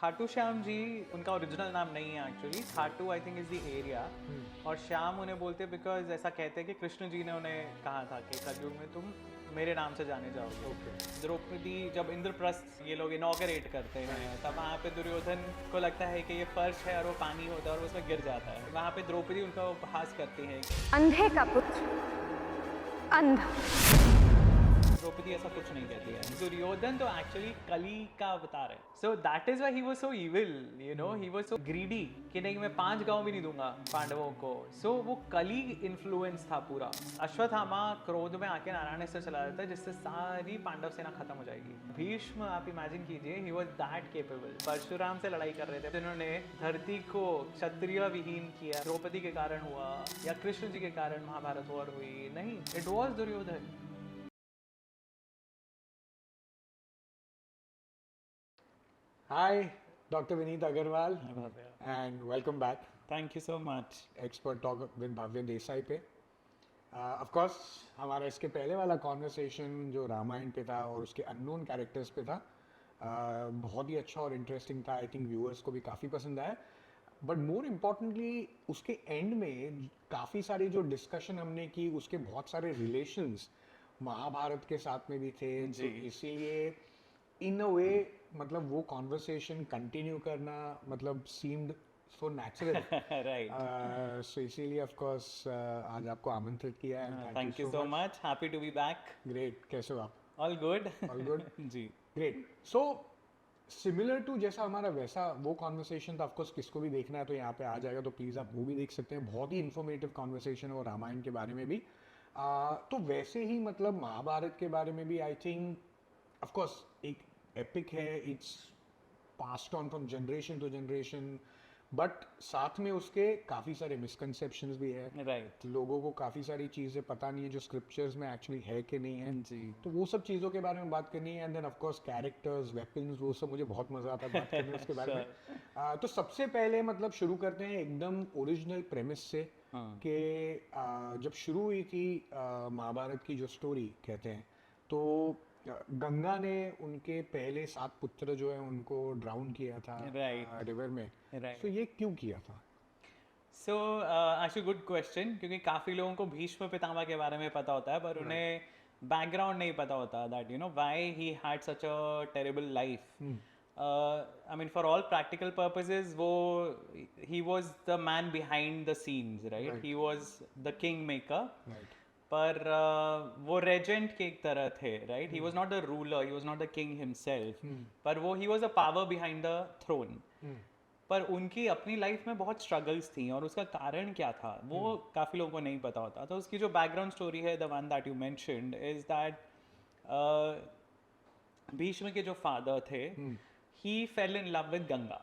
खाटू श्याम जी उनका ओरिजिनल नाम नहीं है actually. Khatu I think is the area, और श्याम उन्हें बोलते हैं बिकॉज ऐसा कहते हैं कि कृष्ण जी ने उन्हें कहा था कि कलयुग में तुम मेरे नाम से जाने जाओगे. द्रौपदी जब इंद्रप्रस्थ ये लोग इनॉगरेट करते हैं तब वहाँ पे दुर्योधन को लगता है कि ये फर्श है और वो पानी होता है और उसमें गिर जाता है. वहाँ पे द्रौपदी उनका उपहास करती है. अंधे का पुत्र अंधा. द्रौपदी ऐसा कुछ नहीं कहती है. दुर्योधन तो एक्चुअली कली का अवतार है. So that is why he was so evil, you know, he was so greedy कि नहीं मैं 5 गांव भी नहीं दूंगा पांडवों को. सो वो कली इन्फ्लुएंस था पूरा. अश्वत्थामा क्रोध में आके नारायण से चला जाता है जिससे सारी पांडव सेना खत्म हो जाएगी. भीष्म आप इमेजिन कीजिए, he was that capable. Parshuram से लड़ाई कर रहे थे जिन्होंने धरती को क्षत्रिय विहीन किया. द्रौपदी के कारण हुआ या कृष्ण जी के कारण महाभारत वॉर हुई? नहीं, it was Duryodhan. Hi, Dr. Vineet Agarwal, and welcome back. Thank you so much. Expert Talk with भव्य देसाई पे. Of course, हमारा इसके पहले वाला कॉन्वर्सेशन जो रामायण पे था और उसके अननोन कैरेक्टर्स पे था, बहुत ही अच्छा और इंटरेस्टिंग था. आई थिंक व्यूअर्स को भी काफ़ी पसंद आया. बट मोर इम्पॉर्टेंटली उसके एंड में काफ़ी सारी जो डिस्कशन हमने की, उसके बहुत सारे रिलेशंस महाभारत के साथ में भी थे. तो इसीलिए इन अ वे मतलब वो कॉन्वर्सेशन कंटिन्यू करना मतलब सीम्ड सो नेचुरल. Right. सो इसीलिए ऑफ कोर्स आज आपको आमंत्रित किया है. Thank you so much. Happy to be back. Great. कैसे हो आप? All good. All good. जी. ग्रेट. सो सिमिलर टू जैसा हमारा वैसा वो कॉन्वर्सेशन था. ऑफकोर्स किसको भी देखना है तो यहाँ पे आ जाएगा, तो प्लीज़ आप वो भी देख सकते हैं. बहुत ही इन्फॉर्मेटिव कॉन्वर्सेशन है और रामायण के बारे में भी. तो वैसे ही मतलब महाभारत के बारे में भी आई थिंक ऑफकोर्स एक एपिक है. It's passed on from generation to generation, but साथ में उसके काफ़ी सारे मिसकंसेप्शंस भी है. Right. लोगों को काफ़ी सारी चीज़ें पता नहीं है जो स्क्रिप्चर्स में एक्चुअली है कि नहीं है. जी. तो वो सब चीज़ों के बारे में बात करनी है. And then of course characters, weapons, वो सब मुझे बहुत मज़ा आता है बात करने उसके बारे में. तो सबसे पहले मतलब शुरू करते हैं एकदम ओरिजिनल प्रेमिस से कि जब शुरू हुई थी महाभारत की जो स्टोरी कहते हैं, तो गंगा ने उनके पहले 7 पुत्र जो है उनको ड्राउन किया था Right. रिवर में. Right. तो ये क्यों किया था? So, actually good question, क्योंकि काफ़ी लोगों को भीष्म पितामह के बारे में पता होता है पर उन्हें बैकग्राउंड नहीं पता होता that you know why he had such a terrible life. I mean for all practical purposes वो he was the man behind the scenes, right? Right. He was the king maker. Right. पर वो regent के एक तरह थे, right. He was not the ruler, he was not the king himself, पर वो he was a power behind the throne. पर उनकी अपनी लाइफ में बहुत स्ट्रगल्स थी और उसका कारण क्या था वो काफ़ी लोगों को नहीं पता होता. तो उसकी जो बैकग्राउंड स्टोरी है, the one that you mentioned, is that Bhishma के जो फादर थे, he fell in love with Ganga.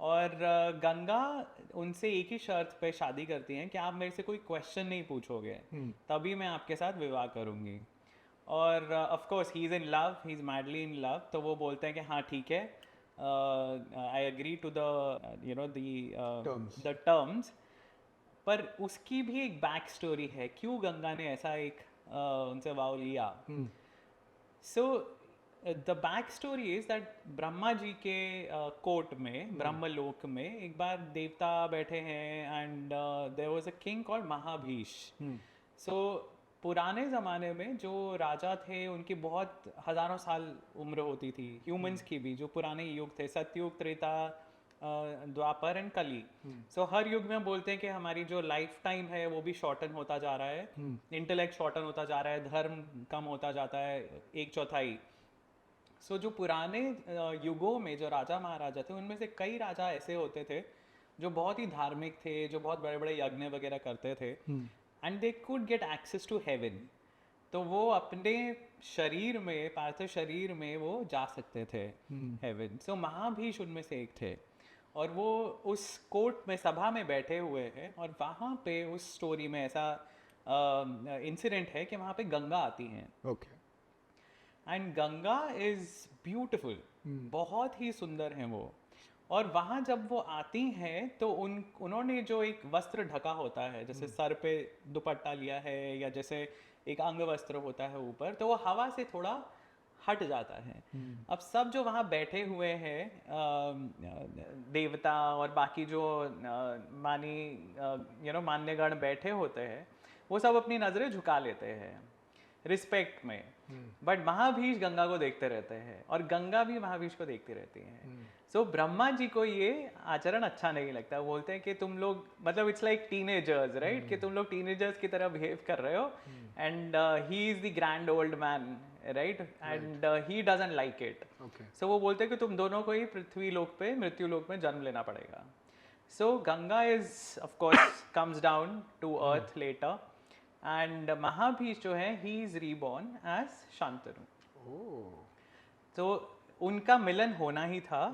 और गंगा उनसे एक ही शर्त पे शादी करती हैं कि आप मेरे से कोई क्वेश्चन नहीं पूछोगे तभी मैं आपके साथ विवाह करूंगी. और of course he is in love, he is madly in love. तो वो बोलते हैं कि हाँ ठीक है, I agree to the you know the terms. पर उसकी भी एक बैक स्टोरी है क्यों गंगा ने ऐसा एक उनसे वाव लिया. So the back story is that Brahma ji के कोर्ट में, ब्रह्मलोक में एक बार देवता बैठे हैं and there was a king called Mahabhish. So पुराने ज़माने में जो राजा थे उनकी बहुत हज़ारों साल उम्र होती थी, ह्यूमंस की भी. जो पुराने युग थे, सतयुग, त्रेता, द्वापर एंड कली. सो हर युग में बोलते हैं कि हमारी जो लाइफ टाइम है वो भी शॉर्टन होता जा रहा है, इंटेलेक्ट शॉर्टन होता जा रहा है, धर्म कम होता जाता है 1/4. सो जो पुराने युगों में जो राजा महाराजा थे उनमें से कई राजा ऐसे होते थे जो बहुत ही धार्मिक थे, जो बहुत बड़े बड़े यज्ञ वगैरह करते थे, and they could get access to heaven. तो वो अपने शरीर में, पार्थिव शरीर में वो जा सकते थे हेवन. सो महाभीष उनमें से एक थे और वो उस कोर्ट में, सभा में बैठे हुए हैं और वहाँ पे उस स्टोरी में ऐसा इंसिडेंट है कि वहाँ पे गंगा आती हैं. Okay. And Ganga is beautiful, बहुत ही सुंदर हैं वो. और वहाँ जब वो आती हैं तो उन्होंने जो एक वस्त्र ढका होता है, जैसे सर पे दुपट्टा लिया है या जैसे एक अंग वस्त्र होता है ऊपर, तो वो हवा से थोड़ा हट जाता है। अब सब जो वहाँ बैठे हुए हैं देवता और बाकी जो मान्यगण बैठे होते हैं, वो सब अपनी नज़रें झुका लेते हैं रिस्पेक्ट में। बट महाभीष गंगा को देखते रहते हैं और गंगा भी महाभीष को देखती रहती है। सो ब्रह्मा जी को ये आचरण अच्छा नहीं लगता। वो बोलते हैं कि तुम लोग, मतलब इट्स लाइक टीनेजर्स, राइट, कि तुम लोग टीनेजर्स की तरह बिहेव कर रहे हो, and he is the grand old man, right, and he doesn't like it. So वो बोलते हैं कि तुम दोनों को ही पृथ्वी लोक पे, मृत्यु लोक में जन्म लेना पड़ेगा। So Ganga is of course comes down to earth later, and Mahabhish जो है he is reborn as Shantanu. तो उनका मिलन होना ही था।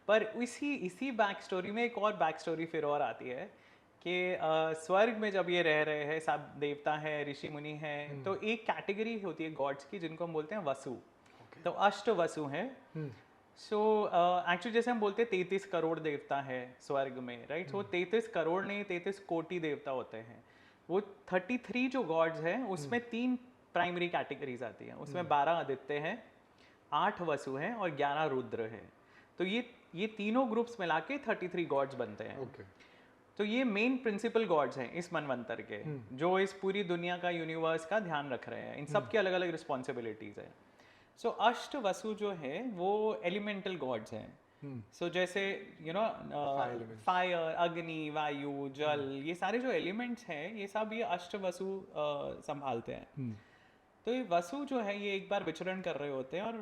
पर इसी बैक स्टोरी में एक और बैक स्टोरी फिर और आती है कि स्वर्ग में जब ये रह रहे हैं, सब देवता हैं, ऋषि मुनि हैं, तो एक कैटेगरी होती है गॉड्स की जिनको हम बोलते हैं वसु। तो अष्ट वसु हैं। सो एक्चुअली जैसे हम बोलते हैं 33 करोड़ देवता है स्वर्ग में, राइट। वो 33 करोड़ नहीं, 33 कोटि देवता होते हैं। वो 33 जो गॉड्स हैं उसमें 3 प्राइमरी कैटेगरीज आती हैं। उसमें 12 आदित्य हैं, 8 वसु हैं और 11 रुद्र हैं। तो ये तीनों ग्रुप्स मिला के 33 गॉड्स बनते हैं। तो ये मेन प्रिंसिपल गॉड्स हैं इस मनवंतर के, जो इस पूरी दुनिया का, यूनिवर्स का ध्यान रख रहे हैं। इन सब की अलग अलग रिस्पॉन्सिबिलिटीज है। सो अष्ट वसु जो है वो एलिमेंटल गॉड्स हैं। सो जैसे फायर, अग्नि, वायु, जल, ये सारे जो एलिमेंट्स हैं ये सब ये अष्ट वसु संभालते हैं। तो ये वसु जो है ये एक बार विचरण कर रहे होते हैं और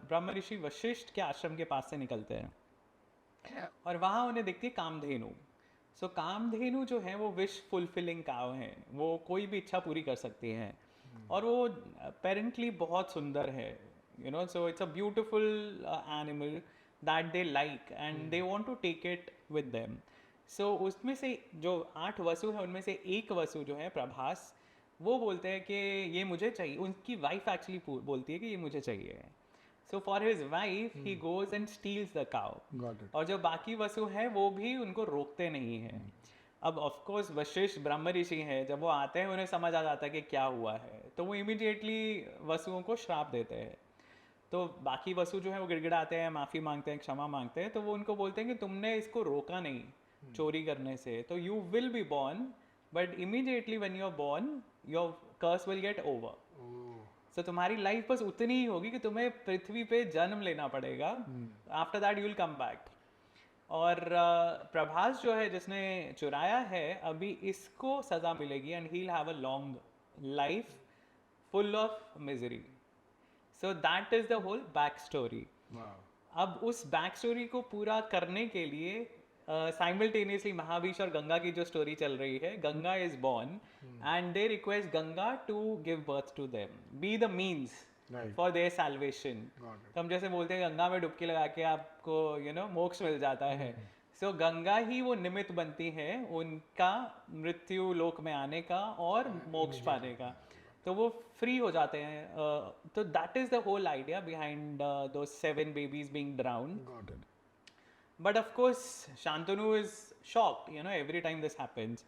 ब्रह्म ऋषि वशिष्ठ के आश्रम के पास से निकलते हैं और वहाँ उन्हें दिखती है कामधेनु। सो कामधेनु जो है वो विश फुलफिलिंग काव है, वो कोई भी इच्छा पूरी कर सकती है और वो अपेरेंटली बहुत सुंदर है, so it's a beautiful animal that they like and they want to take it with them. So उसमें से जो 8 वसु है उनमें से एक वसु जो है प्रभास, वो बोलते हैं कि ये मुझे चाहिए। उनकी वाइफ एक्चुअली बोलती है कि ये मुझे चाहिए। So for his wife he goes and steels the cow. और जो बाकी वसु हैं वो भी उनको रोकते नहीं हैं। अब ऑफ कोर्स वशिष्ठ ब्रह्म ऋषि हैं, जब वो आते हैं उन्हें समझ आ जाता है कि क्या हुआ है, तो वो इमीडिएटली वसुओं को श्राप देते हैं। तो बाकी वसु जो है वो गिड़गिड़ाते हैं, माफ़ी मांगते हैं, क्षमा मांगते हैं। तो वो उनको बोलते हैं कि तुमने इसको रोका नहीं चोरी करने से, तो you will be born, but immediately when you are born your curse will get over. So तुम्हारी लाइफ बस उतनी ही होगी कि तुम्हें पृथ्वी पे जन्म लेना पड़ेगा, after that you will come back. और प्रभास जो है जिसने चुराया है, अभी इसको सज़ा मिलेगी and he will have a long life full of misery. So that is the whole back story. अब उस बैक स्टोरी को पूरा करने के लिए साइमल्टेनियसली महाभीष और गंगा की जो स्टोरी चल रही है, Ganga is born and they request Ganga to give birth to them, be the means for their salvation. तो हम जैसे बोलते हैं गंगा में डुबकी लगा के आपको मोक्ष मिल जाता है। सो गंगा ही वो निमित्त बनती है उनका मृत्यु लोक में आने का और मोक्ष पाने का। तो वो फ्री हो जाते हैं। तो that is the whole idea behind those 7 babies being drowned. But of course Shantanu is shocked, every time this happens.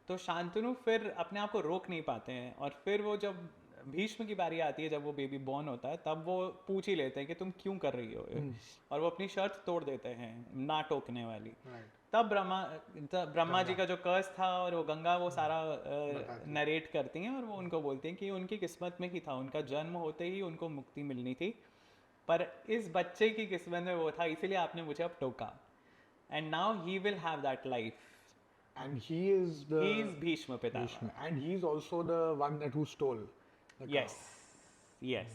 तो शांतनु फिर अपने आप को रोक नहीं पाते हैं और फिर वो जब भीष्म की बारी आती है, जब वो बेबी बॉर्न होता है, तब वो पूछ ही लेते हैं कि तुम क्यों कर रही हो, और वो अपनी शर्त तोड़ देते हैं ना टोकने वाली। तब ब्रह्मा जी का जो कर्स था और वो गंगा वो सारा नरेट करती हैं और वो उनको बोलती हैं कि उनकी किस्मत में ही था, उनका जन्म होते ही उनको मुक्ति मिलनी थी, पर इस बच्चे की किस्मत में वो था, इसीलिए आपने मुझे अब टोका, and now he will have that life. And he is Bhishma Pitama. And he is also the one who stole the cow. Yes.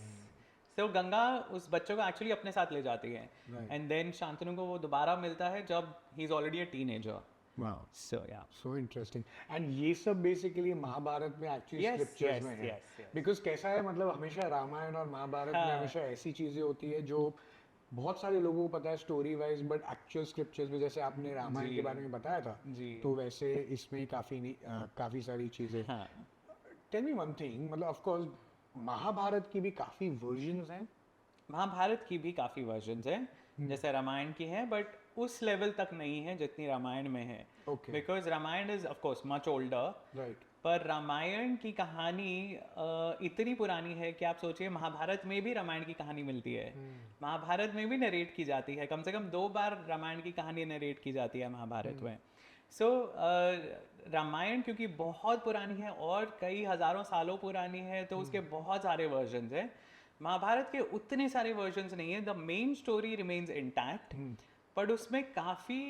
So Ganga उस बच्चों को एक्चुअली अपने साथ ले जाती है, एंड देन शांतनु को वो दोबारा मिलता है जब he is already a teenager. Wow. So interesting. And ये सब basically महाभारत में actually scriptures में है। Because कैसा है, मतलब हमेशा रामायण और महाभारत में हमेशा ऐसी चीजें होती है जो बहुत सारे लोगों को पता है story wise, but actual scriptures में, जैसे आपने रामायण के बारे में बताया था, तो वैसे इसमें काफी सारी चीजें। टेल मी वन थिंग, मतलब ऑफ कोर्स महाभारत की भी काफी वर्जन्स हैं। महाभारत की भी काफी वर्जन्स हैं, जैसे रामायण की है, बट उस लेवल तक नहीं है जितनी रामायण में है, because Ramayana is of course much older, पर रामायण की कहानी इतनी पुरानी है कि आप सोचिए महाभारत में भी रामायण की कहानी मिलती है, महाभारत में भी नरेट की जाती है, कम से कम 2 बार रामायण की कहानी नरेट की जाती है महाभारत में। सो रामायण क्योंकि बहुत पुरानी है और कई हज़ारों सालों पुरानी है, तो उसके बहुत सारे वर्जन्स हैं। महाभारत के उतने सारे वर्जन्स नहीं है, the main story remains intact, but उसमें काफ़ी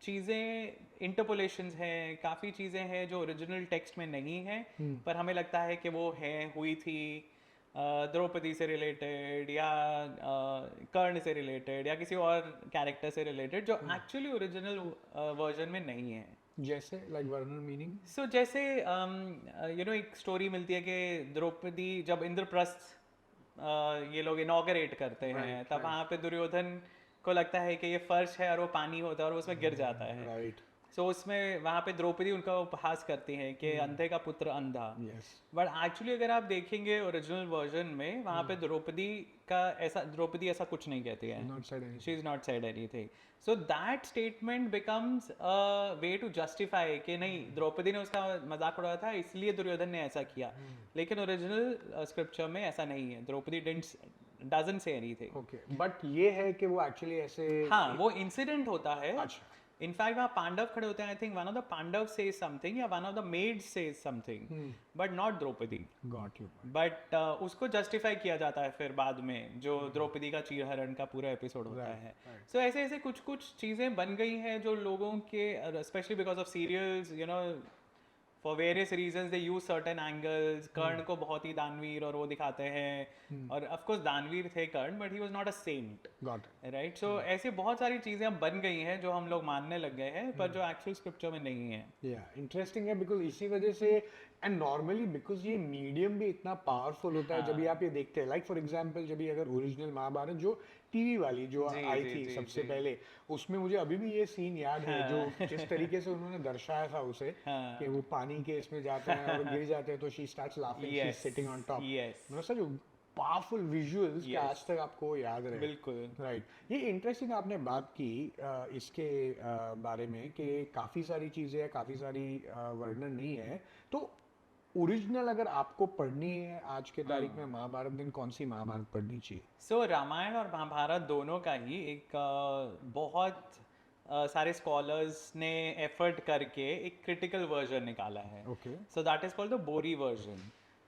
चीज़ें इंटरपोलेशंस हैं, काफ़ी चीज़ें हैं जो ओरिजिनल टेक्स्ट में नहीं है, पर हमें लगता है कि वो है, हुई थी, द्रौपदी से रिलेटेड या कर्ण से रिलेटेड या किसी और कैरेक्टर से रिलेटेड, जो एक्चुअली ओरिजिनल वर्जन में नहीं है। जैसे लाइक वर्णन मीनिंग सो जैसे एक स्टोरी मिलती है कि द्रौपदी जब इंद्रप्रस्थ ये लोग इनॉगरेट करते हैं, तब वहाँ पे दुर्योधन को लगता है कि ये फर्श है और वो पानी होता है और वो उसमें गिर जाता है। राइट। सो उसमें वहाँ पे द्रौपदी उनका उपहास करती हैं कि अंधे का पुत्र अंधा। बट एक्चुअली अगर आप देखेंगे ओरिजिनल वर्जन में, वहाँ पे द्रौपदी ऐसा कुछ नहीं कहती है, she is not said anything. So that statement becomes a way to justify कि नहीं, द्रौपदी ने उसका मजाक उड़ाया था इसलिए दुर्योधन ने ऐसा किया, लेकिन ओरिजिनल स्क्रिप्चर में ऐसा नहीं है, Draupadi doesn't say anything। Okay, but ये है कि वो एक्चुअली ऐसे, हाँ, वो इंसिडेंट होता है। अच्छा। इनफैक्ट वहाँ पांडव खड़े होते हैं, I think one of the Pandava says something या one of the maid says something, but not Draupadi. Got you. But उसको जस्टिफाई किया जाता है फिर बाद में, जो द्रौपदी का चीरहरण का पूरा एपिसोड होता है। सो ऐसे ऐसे कुछ कुछ चीज़ें बन गई हैं जो लोगों के, specially because of serials, for various reasons they use certain angles. Karna को बहुत ही दानवीर और वो दिखाते हैं, और ऑफ कोर्स दानवीर थे Karna, but he was not a saint, right. So ऐसे बहुत सारी चीजें अब बन गई हैं जो हम लोग मानने लग गए हैं, पर जो एक्चुअल स्क्रिप्चर में नहीं है। या इंटरेस्टिंग है, बिकॉज इसी वजह से, एंड नॉर्मली बिकॉज ये मीडियम भी इतना पावरफुल होता है, जब भी आप ये देखते हैं, लाइक फॉर एग्जांपल जब भी अगर ओरिजिनल महाभारत जो टीवी वाली जो आई थी सबसे पहले, उसमें मुझे अभी भी ये सीन याद है, जो जिस तरीके से उन्होंने दर्शाया था उसे, कि वो पानी के इसमें जाते हैं और गिर जाते हैं, तो she starts laughing, she is sitting on top. मतलब सच पावरफुल विजुअल्स कि आज तक आपको याद रहे। बिल्कुल राइट। ये इंटरेस्टिंग आपने बात की इसके बारे में कि काफ़ी सारी चीज़ें, काफ़ी सारी वर्णन नहीं है, तो ओरिजिनल अगर आपको पढ़नी है आज के तारीख में महाभारत, दिन कौन सी महाभारत पढ़नी चाहिए? सो रामायण और महाभारत दोनों का ही एक बहुत सारे स्कॉलर्स ने एफर्ट करके एक क्रिटिकल वर्जन निकाला है। Okay. So that is called the BORI version,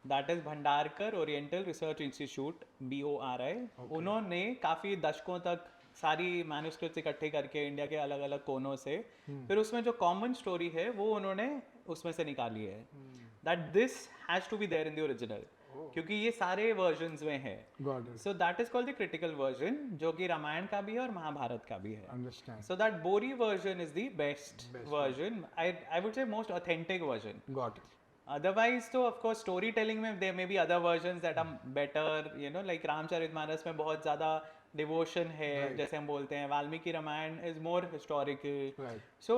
that is Bhandarkar oriental research institute, BORI। उन्होंने काफ़ी दशकों तक सारी मैन्युस्क्रिप्ट्स इकट्ठे करके इंडिया के अलग अलग कोनों से, फिर उसमें जो कॉमन स्टोरी है वो उन्होंने उसमें से निकाली है, that this has to be there in the original, क्योंकि ये सारे वर्जन्स में है। So that is called the critical version, जो कि रामायण का भी है और महाभारत का भी है। So that BORI version is the best version, I would say most authentic version. Got it. Otherwise तो ऑफ कोर्स स्टोरी टेलिंग में there may be other versions that are better, like Ramcharitmanas में बहुत ज़्यादा डिवोशन है, जैसे हम बोलते हैं। Valmiki Ramayana is more historical. So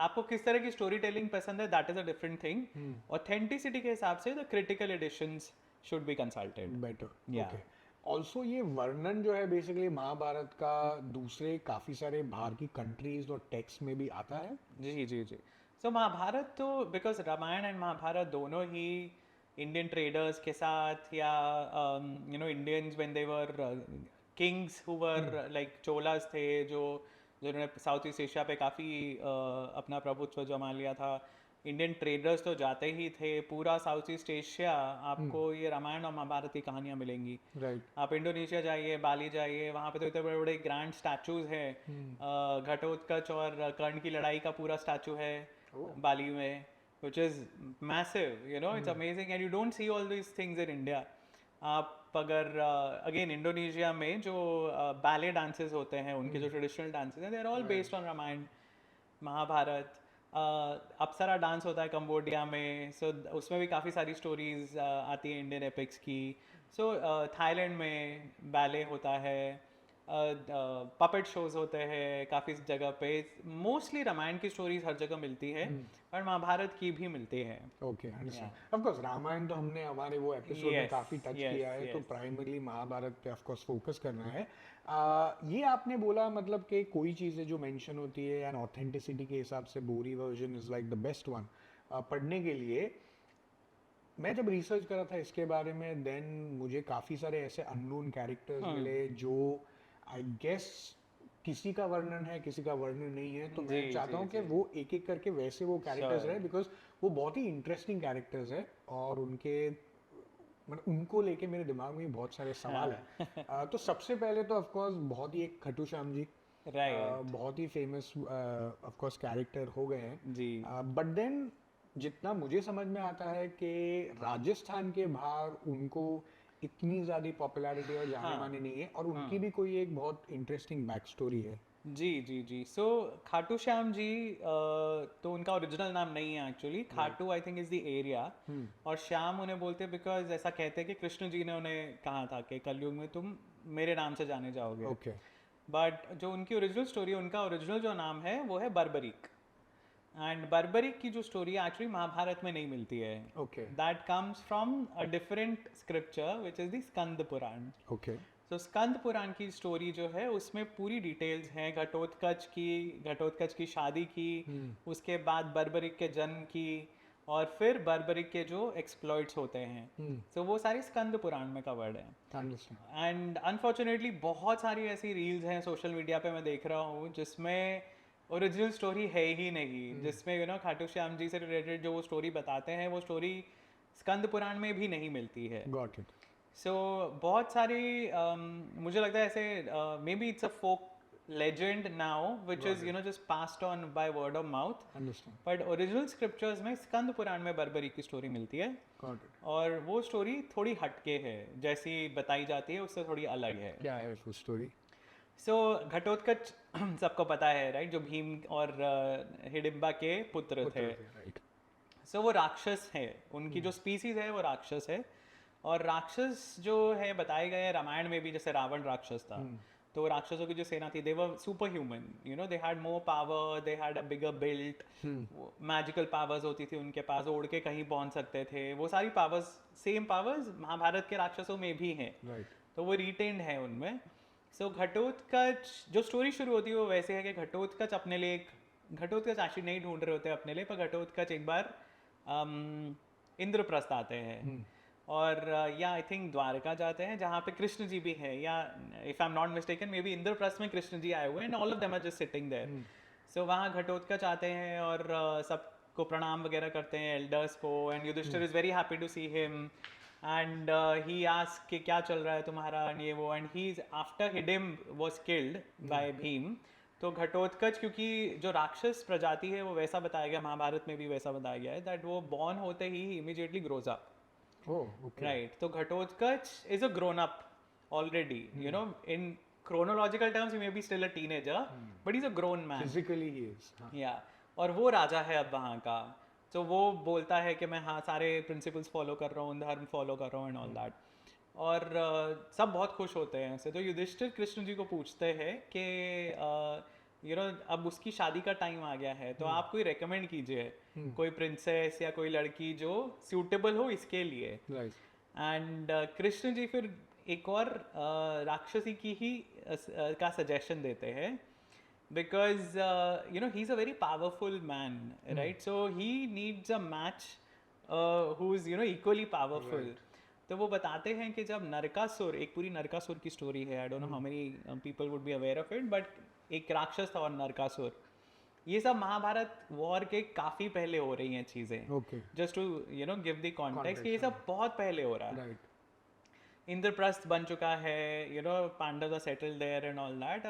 आपको किस तरह की स्टोरी टेलिंग पसंद है, that is a different thing. Authenticity के हिसाब से the critical editions should be consulted better. Okay. Also ये वर्णन जो है बेसिकली महाभारत का दूसरे काफ़ी सारे बाहर की कंट्रीज और टेक्स्ट में भी आता है। जी जी जी। सो महाभारत तो बिकॉज रामायण एंड महाभारत दोनों ही इंडियन ट्रेडर्स के साथ, या Indians when they were Kings who were like Cholas थे, जिन्होंने साउथ ईस्ट एशिया पे काफ़ी अपना प्रभुत्व जमा लिया था। इंडियन ट्रेडर्स तो जाते ही थे पूरा साउथ ईस्ट एशिया, आपको ये रामायण और महाभारत की कहानियाँ मिलेंगी। आप इंडोनेशिया जाइए, बाली जाइए, वहाँ पे तो इतने बड़े बड़े ग्रैंड स्टैचूज हैं। घटोत्कच और कर्ण की लड़ाई का पूरा स्टैचू है बाली में, which is massive, it's amazing, and you don't see all these things in India. आप अगर अगेन इंडोनेशिया में जो बैले डांसेस होते हैं, उनके जो ट्रेडिशनल डांसेस हैं, they are all based on Ramayana Mahabharata. Apsara dance होता है कंबोडिया में, सो उसमें भी काफ़ी सारी स्टोरीज आती हैं इंडियन एपिक्स की। सो थाईलैंड में बैले होता है, पपेट शोज होते हैं काफ़ी जगह पे। मोस्टली रामायण की स्टोरीज हर जगह मिलती है, और महाभारत की भी मिलती है। ओके, ऑफ कोर्स रामायण तो हमने हमारे वो एपिसोड में काफ़ी टच किया है, तो प्राइमरली महाभारत पे ऑफ कोर्स फोकस करना है। ये आपने बोला मतलब कि कोई चीज़ें जो मेंशन होती है एंड ऑथेंटिसिटी के हिसाब से बोरी version is like the best one पढ़ने के लिए। मैं जब रिसर्च कर रहा था इसके बारे में देन मुझे काफ़ी सारे ऐसे अननोन कैरेक्टर्स मिले जो आई गेस किसी का वर्णन है किसी का वर्णन नहीं है, तो मैं जी, चाहता जी, हूँ कि जी। वो एक एक करके वैसे वो कैरेक्टर्स Sure. रहे, बिकॉज वो बहुत ही इंटरेस्टिंग कैरेक्टर्स है और उनके मतलब उनको लेके मेरे दिमाग में बहुत सारे सवाल हैं। तो सबसे पहले तो ऑफ कोर्स बहुत ही एक खट्टू श्याम जी राइट। बहुत ही फेमस ऑफ कोर्स कैरेक्टर हो गए हैं, जी। बट देन जितना मुझे समझ में आता है कि राजस्थान के बाहर उनको इतनी ज़्यादा पॉपुलैरिटी और जाने माने नहीं है, और उनकी भी कोई एक बहुत इंटरेस्टिंग बैक स्टोरी है। जी जी जी। सो खाटू श्याम जी तो उनका ओरिजिनल नाम नहीं है actually. Khatu I think is the area, और श्याम उन्हें बोलते हैं बिकॉज ऐसा कहते हैं कि कृष्ण जी ने उन्हें कहा था कि कलयुग में तुम मेरे नाम से जाने जाओगे। ओके बट जो उनकी ओरिजिनल स्टोरी है, उनका ओरिजिनल जो नाम है वो है बर्बरीक। एंड बर्बरीक की जो स्टोरी एक्चुअली महाभारत में नहीं मिलती है। Okay that comes from a different scripture which is the Skanda Purana. Okay तो स्कंद पुराण की स्टोरी जो है उसमें पूरी डिटेल्स हैं घटोत्कच की शादी की, उसके बाद बर्बरिक के जन्म की, और फिर बर्बरिक के जो एक्सप्लॉइट्स होते हैं, तो वो सारी स्कंद पुराण में कवर्ड है। अंडरस्टैंड। एंड अनफॉर्चुनेटली बहुत सारी ऐसी रील्स हैं सोशल मीडिया पे मैं देख रहा हूँ जिसमें ओरिजिनल स्टोरी है ही नहीं, जिसमें यू नो खाटू श्याम जी से रिलेटेड जो वो स्टोरी बताते हैं वो स्टोरी स्कंद पुराण में भी नहीं मिलती है। Got it. सो बहुत सारी मुझे लगता है ऐसे maybe it's a folk legend now which is you know just passed on by word of mouth, understand. But original scriptures में स्कंद पुराण में बर्बरी की स्टोरी मिलती है, गॉट इट। और वो स्टोरी थोड़ी हटके है, जैसी बताई जाती है उससे थोड़ी अलग है। क्या है वो स्टोरी? सो घटोत्कच सबको पता है राइट, जो भीम और हिडिंबा के पुत्र थे। राइट। सो वो राक्षस है, उनकी जो स्पीसीज है वो राक्षस है, और राक्षस जो है बताए गए हैं रामायण में भी, जैसे रावण राक्षस था, तो राक्षसों की जो सेना थी they were super human, you know they had more power, they had a bigger built, magical powers होती थी उनके पास, उड़ के कहीं पहुंच सकते थे, वो सारी पावर्स सेम पावर्स महाभारत के राक्षसों में भी हैं, राइट। तो वो रिटेन्ड है उनमें। सो घटोत्कच जो स्टोरी शुरू होती है वो वैसे है कि घटोत्कच अपने लिए घटोत्कच आशी नहीं ढूंढ रहे होते अपने लिए, पर घटोत्कच एक बार इंद्रप्रस्थ आते हैं, और या आई थिंक द्वारका जाते हैं जहाँ पे कृष्ण जी भी है, या if I am not mistaken may be Indraprastha में कृष्ण जी आए हुए हैं, and all of them are just sitting there. So वहाँ घटोत्कच आते हैं और सबको प्रणाम वगैरह करते हैं एल्डर्स को, and Yudhishthir is very happy to see him, and he ask कि क्या चल रहा है तुम्हारा, एंड ये वो, and he is after Hidimb was killed by Bhim, तो घटोत्कच क्योंकि जो राक्षस प्रजाति है वो वैसा बताया गया, महाभारत में भी वैसा बताया गया है, दैट वो बॉर्न होते ही immediately grows up, okay. Right. तो Ghatotkacha is a grown up already, you know in chronological terms he may be still a teenager, but he's a grown man, physically he is. या और वो राजा है अब वहाँ का, तो वो बोलता है कि मैं हाँ सारे प्रिंसिपल्स फॉलो कर रहा हूँ, धर्म फॉलो कर रहा हूँ एंड ऑल दैट, और सब बहुत खुश होते हैं ऐसे। तो युधिष्ठिर कृष्ण जी को पूछते हैं कि यू नो अब उसकी शादी का टाइम आ गया है, तो आप कोई रेकमेंड कीजिए, कोई प्रिंसेस या कोई लड़की जो सूटेबल हो इसके लिए। राइट। एंड कृष्ण जी फिर एक और राक्षसी की ही का सजेशन देते हैं, because you know he is a very powerful man, right, so he needs a match who is you know equally powerful. तो वो बताते हैं कि जब नरकासुर, एक पूरी नरकासुर की स्टोरी है, I don't know how many people would be aware of it, but एक राक्षस था और नरकासुर, ये सब महाभारत वॉर के काफ़ी पहले हो रही हैं चीज़ें, okay. Just to you know give the context कि ये सब बहुत पहले हो रहा है। राइट। इंद्रप्रस्थ बन चुका है, you know Pandav are settled there and all that,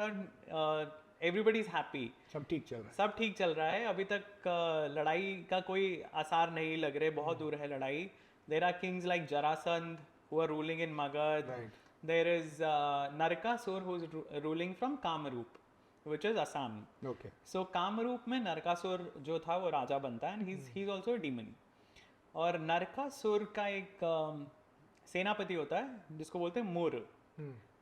और एवरीबडी इज हैप्पी, सब ठीक चल रहा है। सब ठीक चल रहा है, अभी तक लड़ाई का कोई आसार नहीं लग रहे, बहुत दूर है लड़ाई। There are kings like Jarasandh who are ruling in Magadh, there is Narakasur who is ruling from Kamrup which is Assam. Okay. So Kamrup में नरकासुर जो था वो राजा बनता है, and he's also a demon. और नरकासुर का एक सेनापति होता है जिसको बोलते हैं मुर।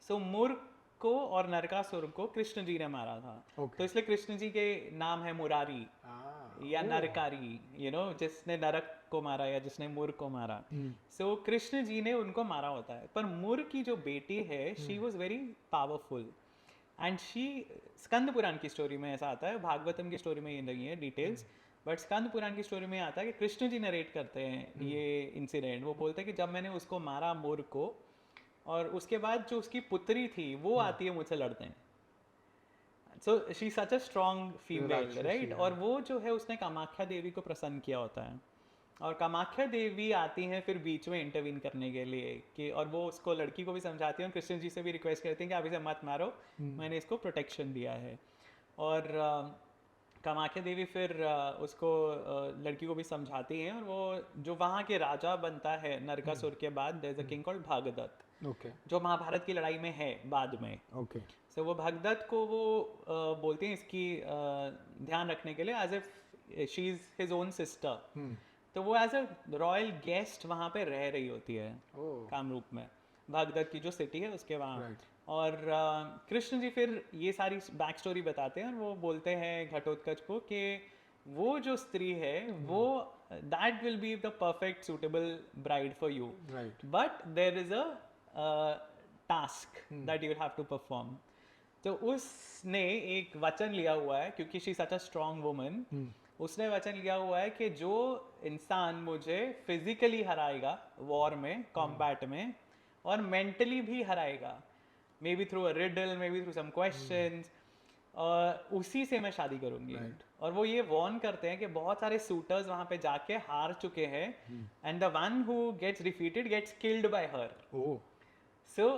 सो मुर को और नरकासुर को कृष्ण जी ने मारा था, तो इसलिए कृष्ण जी के नाम है मुरारी या नरकारी, यू नो जिसने नरक को मारा या जिसने मुर को मारा। सो कृष्ण जी ने उनको मारा होता है, पर मुर की जो बेटी है she was very powerful, and she Skanda Purana की स्टोरी में ऐसा आता है, भागवतम की स्टोरी में ये नहीं है डिटेल्स, बट स्कंद पुराण की स्टोरी में आता है कि कृष्ण जी नरेट करते हैं ये इंसिडेंट। वो बोलते हैं कि जब मैंने उसको मारा मूर्ख को, और उसके बाद जो उसकी पुत्री थी वो आती है मुझसे लड़ने। So she such a strong female, राक्षसी, राइट। हाँ। और वो जो है उसने कामाख्या देवी को प्रसन्न किया होता है, और कामाख्या देवी आती हैं फिर बीच में इंटरवीन करने के लिए कि, और वो उसको लड़की को भी समझाती हैं और कृष्ण जी से भी रिक्वेस्ट करती हैं कि आप इसे मत मारो, मैंने इसको प्रोटेक्शन दिया है। और कामाख्या देवी फिर उसको लड़की को भी समझाती हैं, और वो जो वहाँ के राजा बनता है नरकासुर के बाद, there is a king called Bhagadatta, okay जो महाभारत की लड़ाई में है बाद में। ओके सो वो भगदत्त को वो बोलते हैं इसकी ध्यान रखने के लिए, as if she is his own sister. तो वो एज अ रॉयल गेस्ट वहाँ पे रह रही होती है ओह कामरूप में, भगदत्त की जो सिटी है उसके वहाँ। Right. और कृष्ण जी फिर ये सारी बैक स्टोरी बताते हैं, और वो बोलते हैं घटोत्कच को कि वो जो स्त्री है वो that will be the perfect suitable bride for you, right but there is a task that you have to perform. तो उसने एक वचन लिया हुआ है, क्योंकि she such a strong woman, उसने वचन लिया हुआ है कि जो इंसान मुझे फिजिकली हराएगा वॉर में, कॉम्बैट में, और मेंटली भी हराएगा, maybe through a riddle, maybe through some questions, उसी से मैं शादी करूंगी। Right. और वो ये वॉर्न करते हैं कि बहुत सारे सूटर्स वहां पे जाके हार चुके हैं, and the one who gets defeated gets killed by her. Oh so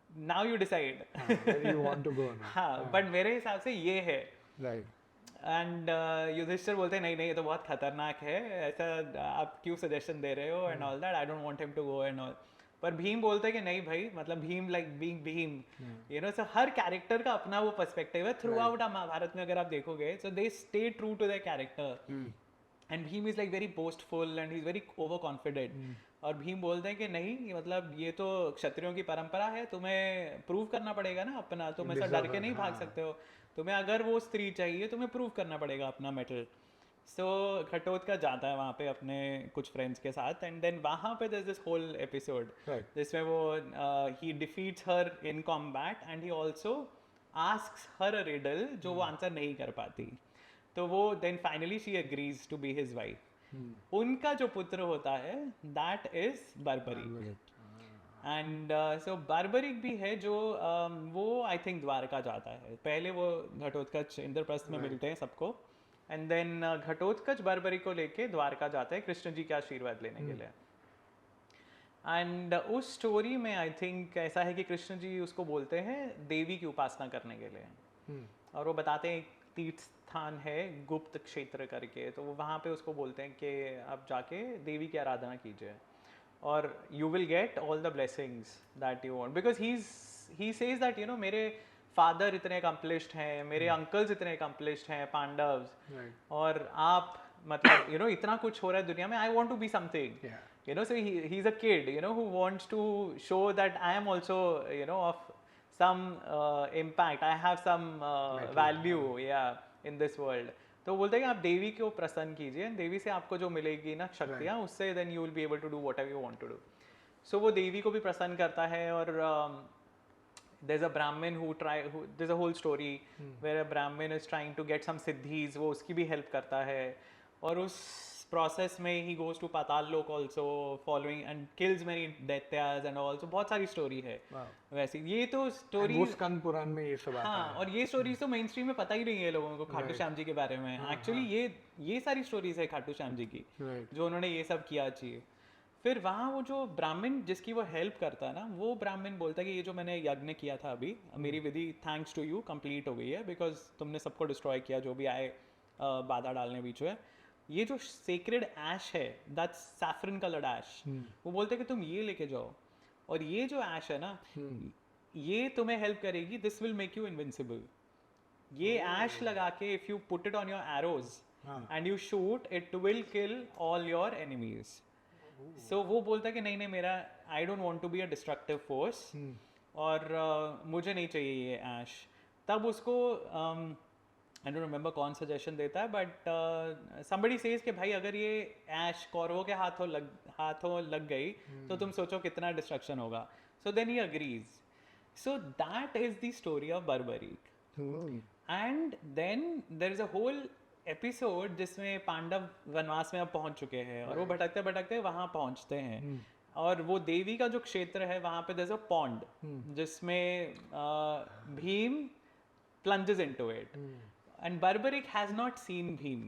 now you decide. where you want to go now हाँ, बट मेरे हिसाब से ये है। right एंड युधिष्ठिर बोलते हैं नहीं नहीं, ये तो बहुत खतरनाक है, ऐसा आप क्यों सजेशन दे रहे हो, and all that, I don't want him to go and all. पर भीम बोलते हैं कि नहीं भाई, मतलब Bhim like being Bhim, you know. So हर कैरेक्टर का अपना वो पर्सपेक्टिव है थ्रू आउट महाभारत में, अगर आप देखोगे। So they stay true to their character, and Bhim is like very boastful and he is very over confident. और भीम बोलते हैं कि नहीं, मतलब ये तो क्षत्रियों की परंपरा है, तुम्हें प्रूव करना पड़ेगा ना अपना, तुम ऐसा डर के नहीं भाग सकते हो, तुम्हें अगर वो स्त्री चाहिए तुम्हें प्रूव करना पड़ेगा अपना मेटल। सो घटोत्कच जाता है वहाँ पे अपने कुछ फ्रेंड्स के साथ, एंड देन वहाँ पे दिस होल एपिसोड Right. जिसमें वो he defeats her in combat, and he also asks her a riddle जो वो आंसर नहीं कर पाती। तो वो then finally she agrees to be his wife. उनका जो पुत्र होता है that is Barbari. And so Barbarik भी है जो वो आई थिंक द्वारका जाता है। पहले वो घटोत्कच इंद्रप्रस्थ में मिलते हैं सबको, एंड देन घटोत्कच बार्बरिक को लेके द्वारका जाते हैं कृष्ण जी के आशीर्वाद लेने के लिए। एंड उस स्टोरी में आई थिंक ऐसा है कि कृष्ण जी उसको बोलते हैं देवी की उपासना करने के लिए, और वो बताते हैं एक तीर्थ स्थान है गुप्त क्षेत्र करके, तो वो वहाँ पे उसको बोलते हैं कि आप जाके देवी की आराधना कीजिए, और you will get all the blessings that you want, because he says that you no मेरे फादर इतने अकम्पलिश्ड हैं, मेरे अंकल्स इतने अकम्पलिश्ड हैं पांडव्स, Right. और आप मतलब यू नो इतना कुछ हो रहा है दुनिया में, I want to be something, Yeah. you know. So he is a kid, you know, who wants to show that I am also, you know, of some impact, I have some value, yeah, in this world. तो बोलते हैं कि आप देवी को प्रसन्न कीजिए, देवी से आपको जो मिलेगी ना शक्तियाँ, उससे then you will be able to do whatever you want to do. So वो देवी को भी प्रसन्न करता है, और there's a Brahmin there's a whole story where a Brahmin is trying to get some siddhis, वो उसकी भी help करता है, और उस process में he goes to पाताल लोक also following and kills many दैत्यास and all, so बहुत सारी story है। Wow. वैसे ये तो story, वो स्कंद पुराण में ये सब आता हाँ, है। और ये स्टोरीज तो मेन स्ट्रीम में पता ही नहीं है लोगों को खाटू Right. श्याम जी के बारे में। एक्चुअली ये सारी स्टोरीज है खाटू श्याम जी की, Right. जो उन्होंने ये सब किया चाहिए। फिर वहाँ वो जो ब्राह्मण जिसकी वो हेल्प करता है ना, वो ब्राह्मण बोलता है कि ये जो मैंने यज्ञ किया था अभी, मेरी विधि थैंक्स टू यू कंप्लीट हो गई है, बिकॉज तुमने सबको डिस्ट्रॉय किया जो भी आए बाधा डालने बीच में। ये जो सेक्रेड ऐश है, दैट्स सैफरन कलर्ड ऐश, वो बोलते हैं कि तुम ये लेके जाओ, और ये जो ऐश है ना, ये तुम्हें हेल्प करेगी, this will make you invincible. ये ऐश लगा के if you put it on your arrows and you shoot, it will kill all your enemies. So वो बोलता है कि नहीं नहीं, मेरा I don't want to be a destructive force, और मुझे नहीं चाहिए ये ऐश। तब उसको आई डोंट रिमेंबर कौन सजेशन देता है, बट समबडी सेज कि भाई अगर ये ऐश कौरवों के हाथों लग गई तो तुम सोचो कितना डिस्ट्रक्शन होगा। So then he agrees. So that is the story of Barbarik. And then there is a whole episode जिसमें पांडव वनवास में अब पहुंच चुके हैं और वो भटकते भटकते वहां पहुंचते हैं और वो देवी का जो क्षेत्र है वहां पे there's a pond जिसमें Bhim plunges into it and Barbaric has not seen Bheem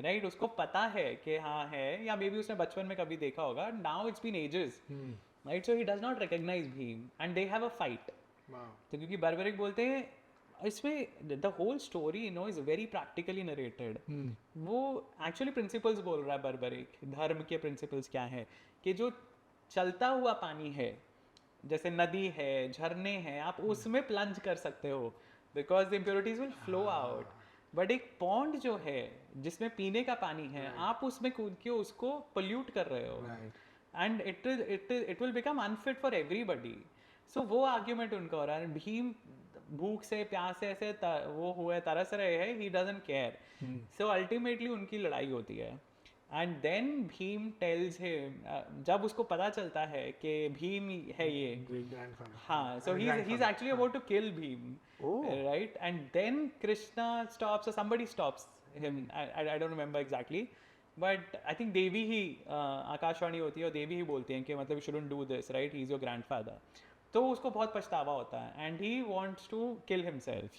right उसको पता है कि हाँ है या मे बी उसने बचपन में कभी देखा होगा now it's been ages right so he does not recognize Bheem and they have a fight तो क्योंकि Barbaric बोलते हैं इसमें the whole story you know is very practically narrated वो एक्चुअली प्रिंसिपल्स बोल रहा है बर्बरिक धर्म के प्रिंसिपल्स क्या है कि जो चलता हुआ पानी है जैसे नदी है झरने हैं आप उसमें प्लंज कर सकते हो because the impurities will flow out but एक पॉन्ड जो है जिसमें पीने का पानी है आप उसमें कूद के उसको पोल्यूट कर रहे हो and it will become unfit for everybody so वो आर्ग्यूमेंट उनका हो रहा है भीम भूख से प्यास से ऐसे वो हुए तरस रहे हैं he doesn't care so ultimately उनकी लड़ाई होती है and then Bhim tells him जब उसको पता चलता है कि भीम है ये हाँ so he is actually about to kill Bhim right and then Krishna stops somebody stops him I don't remember exactly but I think देवी ही आकाशवाणी होती है और देवी ही बोलती हैं कि मतलब you shouldn't do this right he is your grandfather तो उसको बहुत पछतावा होता है and he wants to kill himself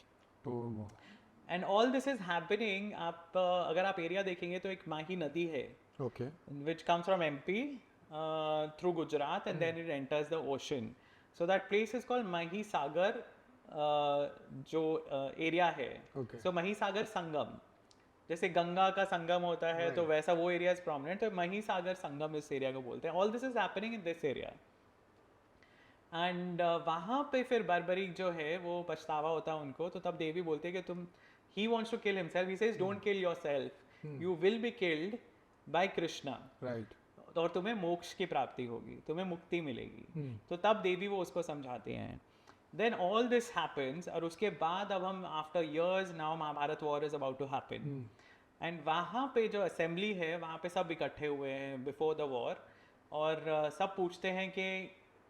and all this is happening आप अगर आप एरिया देखेंगे तो एक माही नदी है okay which comes from MP through Gujarat and then it enters the ocean so that place is called Mahi Sagar जो एरिया है सो मही सागर संगम जैसे गंगा का संगम होता है तो वैसा वो एरिया इज प्रोमिनेंट तो मही सागर संगम इस एरिया को बोलते हैं all this is happening in this area and वहाँ पे फिर बर्बरिक जो है वो पछतावा होता है उनको तो तब देवी बोलते हैं कि तुम he wants to kill himself he says don't kill yourself you will be killed by Krishna right और तुम्हें मोक्ष की प्राप्ति होगी तुम्हें मुक्ति मिलेगी तो तब देवी वो उसको समझाते हैं देन ऑल दिस हैपेंस और उसके बाद अब हम after years now Mahabharat war is about to happen and वहाँ पे जो असेंबली है वहाँ पे सब इकट्ठे हुए हैं बिफोर द वॉर और सब पूछते हैं कि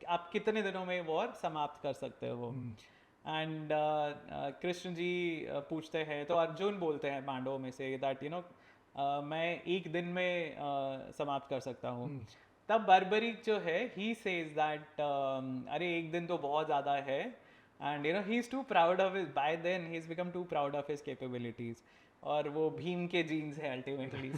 आप कितने दिनों में वॉर समाप्त कर सकते हो एंड कृष्ण जी पूछते हैं तो अर्जुन बोलते हैं पांडवों में से दैट यू नो मैं एक दिन में समाप्त कर सकता हूँ तब बर्बरिक जो है ही सेज दैट अरे एक दिन तो बहुत ज़्यादा है and you know he is too proud of his by then he is become too proud of his capabilities और वो भीम के जीन्स है अल्टीमेटली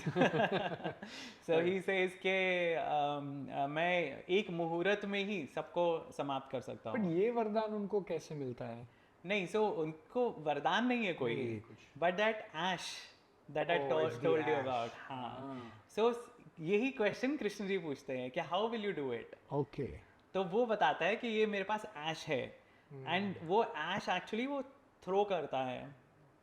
सो ही सेज के मैं एक मुहूर्त में ही सबको समाप्त कर सकता हूँ ये वरदान उनको कैसे मिलता है नहीं सो उनको वरदान नहीं है कोई but that ash that I told you about हाँ सो यही क्वेश्चन कृष्ण जी पूछते हैं कि how will you do it okay तो वो बताता है कि ये मेरे पास ऐश है एंड वो ऐश एक्चुअली वो थ्रो करता है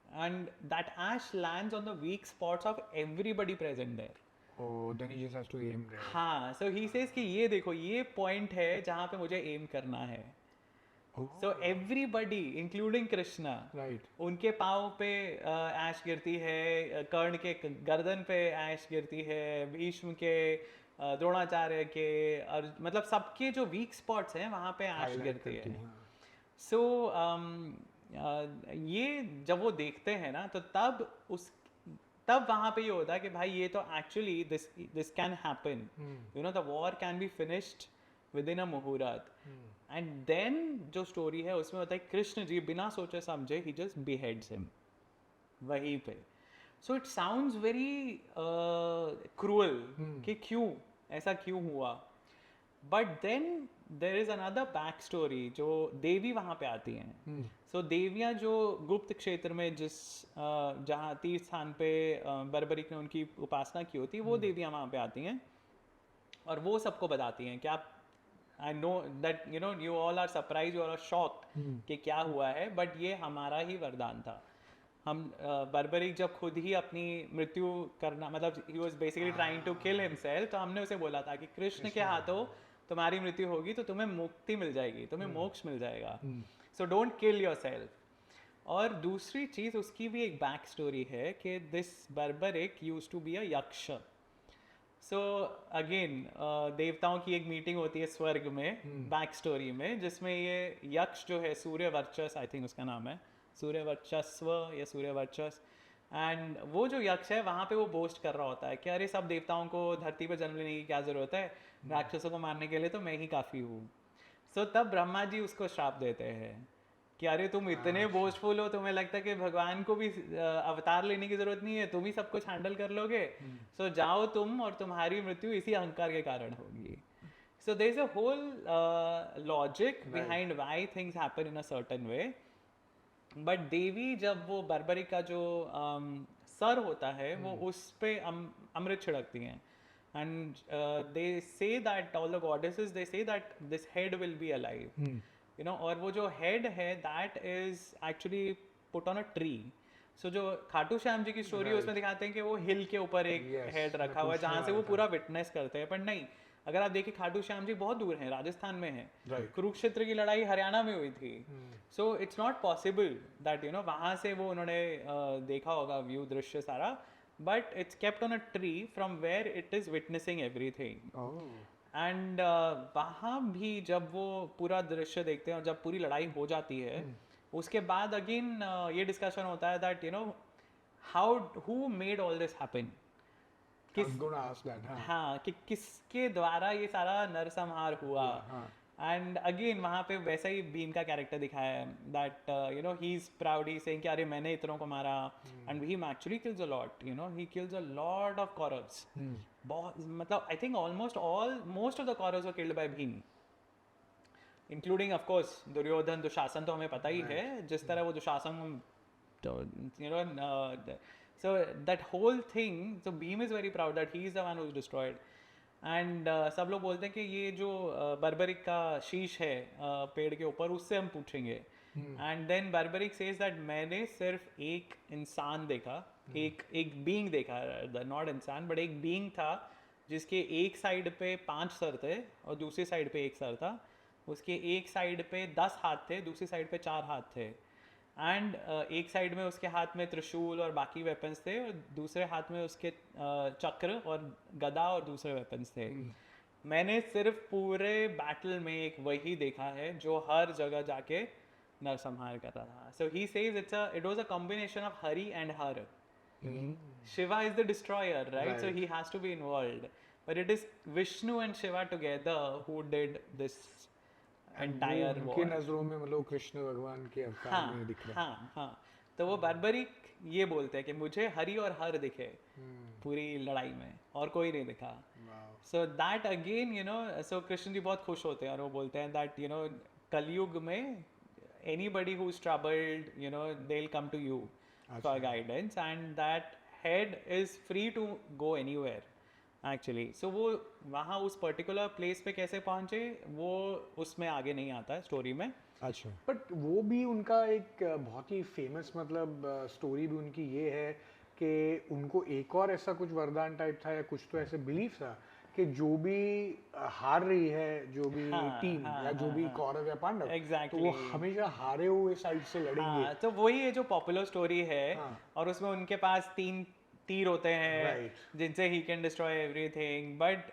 and that ash lands on the weak spots of everybody present there. Oh, then he just has to aim there. हाँ, so he says कि ये देखो ये point है जहाँ पे मुझे aim करना है. So everybody, including Krishna, right. उनके पाँव पे ऐश गिरती है, कर्ण के गर्दन पे ऐश गिरती है, भीष्म के द्रोणाचार्य के और मतलब सबके जो weak spots हैं वहाँ पे ऐश गिरती है. So ये जब वो देखते हैं ना तो तब वहाँ पे ये होता है कि भाई ये तो actually this can happen you know the war can be finished within a muhurat and then जो स्टोरी है उसमें होता है कृष्ण जी बिना सोचे समझे ही जस्ट बिहेड्स हिम वहीं पे so it sounds very cruel कि क्यों ऐसा क्यों हुआ but then there is another back story जो देवी वहाँ पे आती हैं सो देवियाँ जो गुप्त क्षेत्र में जिस जहाँ तीर्थ स्थान पे बर्बरिक ने उनकी उपासना की होती है वो देवियाँ वहाँ पे आती हैं और वो सबको बताती हैं कि आप I know that you know you all are surprise you are shocked कि क्या हुआ है बट ये हमारा ही वरदान था हम बर्बरिक जब खुद ही अपनी मृत्यु करना मतलब he was basically trying to kill himself तो हमने उसे बोला था कि कृष्ण के हाथों तुम्हारी मृत्यु होगी तो तुम्हें मुक्ति मिल जाएगी तुम्हें मोक्ष मिल जाएगा सो डोंट किल योरसेल्फ और दूसरी चीज उसकी भी एक बैक स्टोरी है कि this Barbarik used to be a yaksha so again देवताओं की एक मीटिंग होती है स्वर्ग में बैक स्टोरी में जिसमें ये यक्ष जो है सूर्य वर्चस आई थिंक उसका नाम है सूर्य वर्चस्व या सूर्य वर्चस एंड वो जो यक्ष है वहाँ पे वो बोस्ट कर रहा होता है कि अरे सब देवताओं को धरती पर जन्म लेने की क्या जरूरत है, राक्षसों को मारने के लिए तो मैं ही काफ़ी हूँ। सो तब ब्रह्मा जी उसको श्राप देते हैं कि अरे तुम इतने बोस्टफुल हो, तुम्हें लगता है कि भगवान को भी अवतार लेने की जरूरत नहीं है, तुम ही सब कुछ हैंडल कर लोगे, सो जाओ तुम, और तुम्हारी मृत्यु इसी अहंकार के कारण होगी। So there's a whole logic behind why things happen in a certain way. But देवी जब वो बर्बरिक का जो सर होता है वो उस पे अमृत छिड़कती हैं, and they say that all the goddesses, they say that this head will be alive, you know, और वो जो head है that is actually put on a tree. So जो खाटू श्याम जी की स्टोरी है उसमें दिखाते हैं कि वो हिल के ऊपर एक हेड रखा हुआ है जहाँ से वो पूरा विटनेस करते हैं, पर नहीं, अगर आप देखिए खाटू श्याम जी बहुत दूर हैं, राजस्थान में है, कुरुक्षेत्र की लड़ाई हरियाणा में हुई थी। So it's not possible that you know वहाँ से वो उन्होंने देखा होगा व्यू दृश्य सारा, but it's kept on a tree from where it is witnessing everything. And वहाँ भी जब वो पूरा दृश्य देखते हैं और जब पूरी लड़ाई हो जाती है उसके बाद अगेन ये डिस्कशन होता है that you know how who made all this happen, हाँ कि किसके द्वारा ये सारा नरसंहार हुआ। एंड अगेन वहाँ पे वैसा ही भीम का कैरेक्टर दिखाया है that you know he is proud, he saying कि अरे मैंने इतनों को मारा, and Bhim actually kills a lot, you know he kills a lot of Kauravs. बहुत मतलब I think almost most of the Kauravs were killed by Bhim, including of course Duryodhan, Dushasan तो हमें पता ही है जिस तरह वो Dushasan you know. So that whole thing, so Bhim is very proud that he is the one who's destroyed. And सब लोग बोलते हैं कि ये जो बर्बरिक का शीश है पेड़ के ऊपर उससे हम पूछेंगे। And then Barbarik says that मैंने सिर्फ एक इंसान देखा, एक बीइंग देखा, नॉट इंसान बट एक बीइंग था जिसके एक साइड पे 5 सर थे और दूसरी साइड पे 1 सर था, उसके एक साइड पे 10 हाथ थे, दूसरी साइड पे 4 हाथ थे, एंड एक साइड में उसके हाथ में त्रिशूल और बाकी वेपन्स थे और दूसरे हाथ में उसके चक्र और गदा और दूसरे वेपन्स थे। मैंने सिर्फ पूरे बैटल में एक वही देखा है जो हर जगह जाके नरसंहार कर रहा था। So he says it was a combination of Hari and Har. Shiva is the destroyer, right? So he has to be involved, but it is Vishnu and Shiva together who did this entire war. उनकी नजरों में मतलब कृष्ण भगवान के अवतार में दिख रहा है। हाँ, तो वो बर्बरिक ये बोलते हैं कि मुझे हरि और हर दिखे पूरी लड़ाई में और कोई नहीं दिखा। So that again you know, so Krishna ji बहुत खुश होते हैं और वो बोलते हैं दैट यू नो कलयुग में anybody who is troubled you know they will come to you for guidance, and that head is free to go anywhere actually. So वो वहाँ उस पर्टिकुलर प्लेस पे कैसे पहुँचे वो उसमें आगे नहीं आता है स्टोरी में। अच्छा, बट वो भी उनका एक बहुत ही फेमस मतलब स्टोरी भी उनकी ये है कि उनको एक और ऐसा कुछ वरदान टाइप था या कुछ तो ऐसे बिलीफ था कि जो भी हार रही है, जो भी टीम या जो भी कौरव या पांडव, तो वो हमेशा हारे हुए साइड से लड़ेंगे। तो वही है जो पॉपुलर स्टोरी है। और उसमें उनके पास 3 तीर होते हैं जिनसे ही कैन डिस्ट्रॉय एवरीथिंग, बट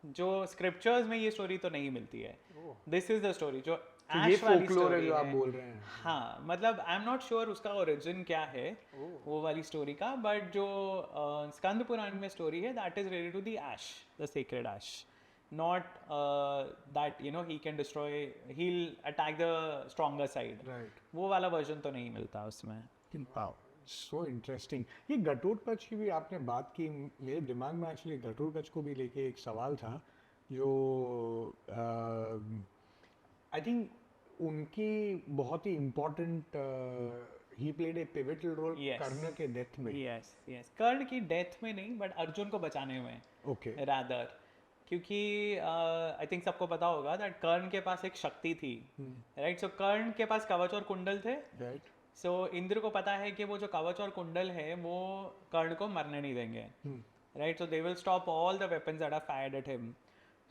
जो स्क्रिप्चर्स में ये स्टोरी तो नहीं मिलती है। दिस इज द स्टोरी जो ऐश वाली स्टोरी जो आप बोल रहे हैं। हाँ, मतलब आई एम नॉट श्योर उसका ओरिजिन क्या है वो वाली स्टोरी का, बट जो स्कंद पुराण में स्टोरी है that is related to the ash, the sacred ash, not that you know he can destroy, he will attack the stronger side, वो वाला वर्जन तो नहीं मिलता उसमें। So interesting. ये घटोत्कच की भी आपने बात की, मेरे दिमाग में एक्चुअली घटोत्कच को भी लेके एक सवाल था जो आई थिंक उनकी बहुत ही important, he played a pivotal role Karn के डेथ में। यस, कर्ण की डेथ में नहीं बट अर्जुन को बचाने में। ओके, रादर, क्योंकि आई थिंक सबको पता होगा दैट कर्ण के पास एक शक्ति थी, राइट? सो कर्ण के पास कवच और कुंडल थे, राइट? सो इंद्र को पता है कि वो जो कवच और कुंडल है वो कर्ण को मरने नहीं देंगे, right? So they will stop all the weapons that are fired at him.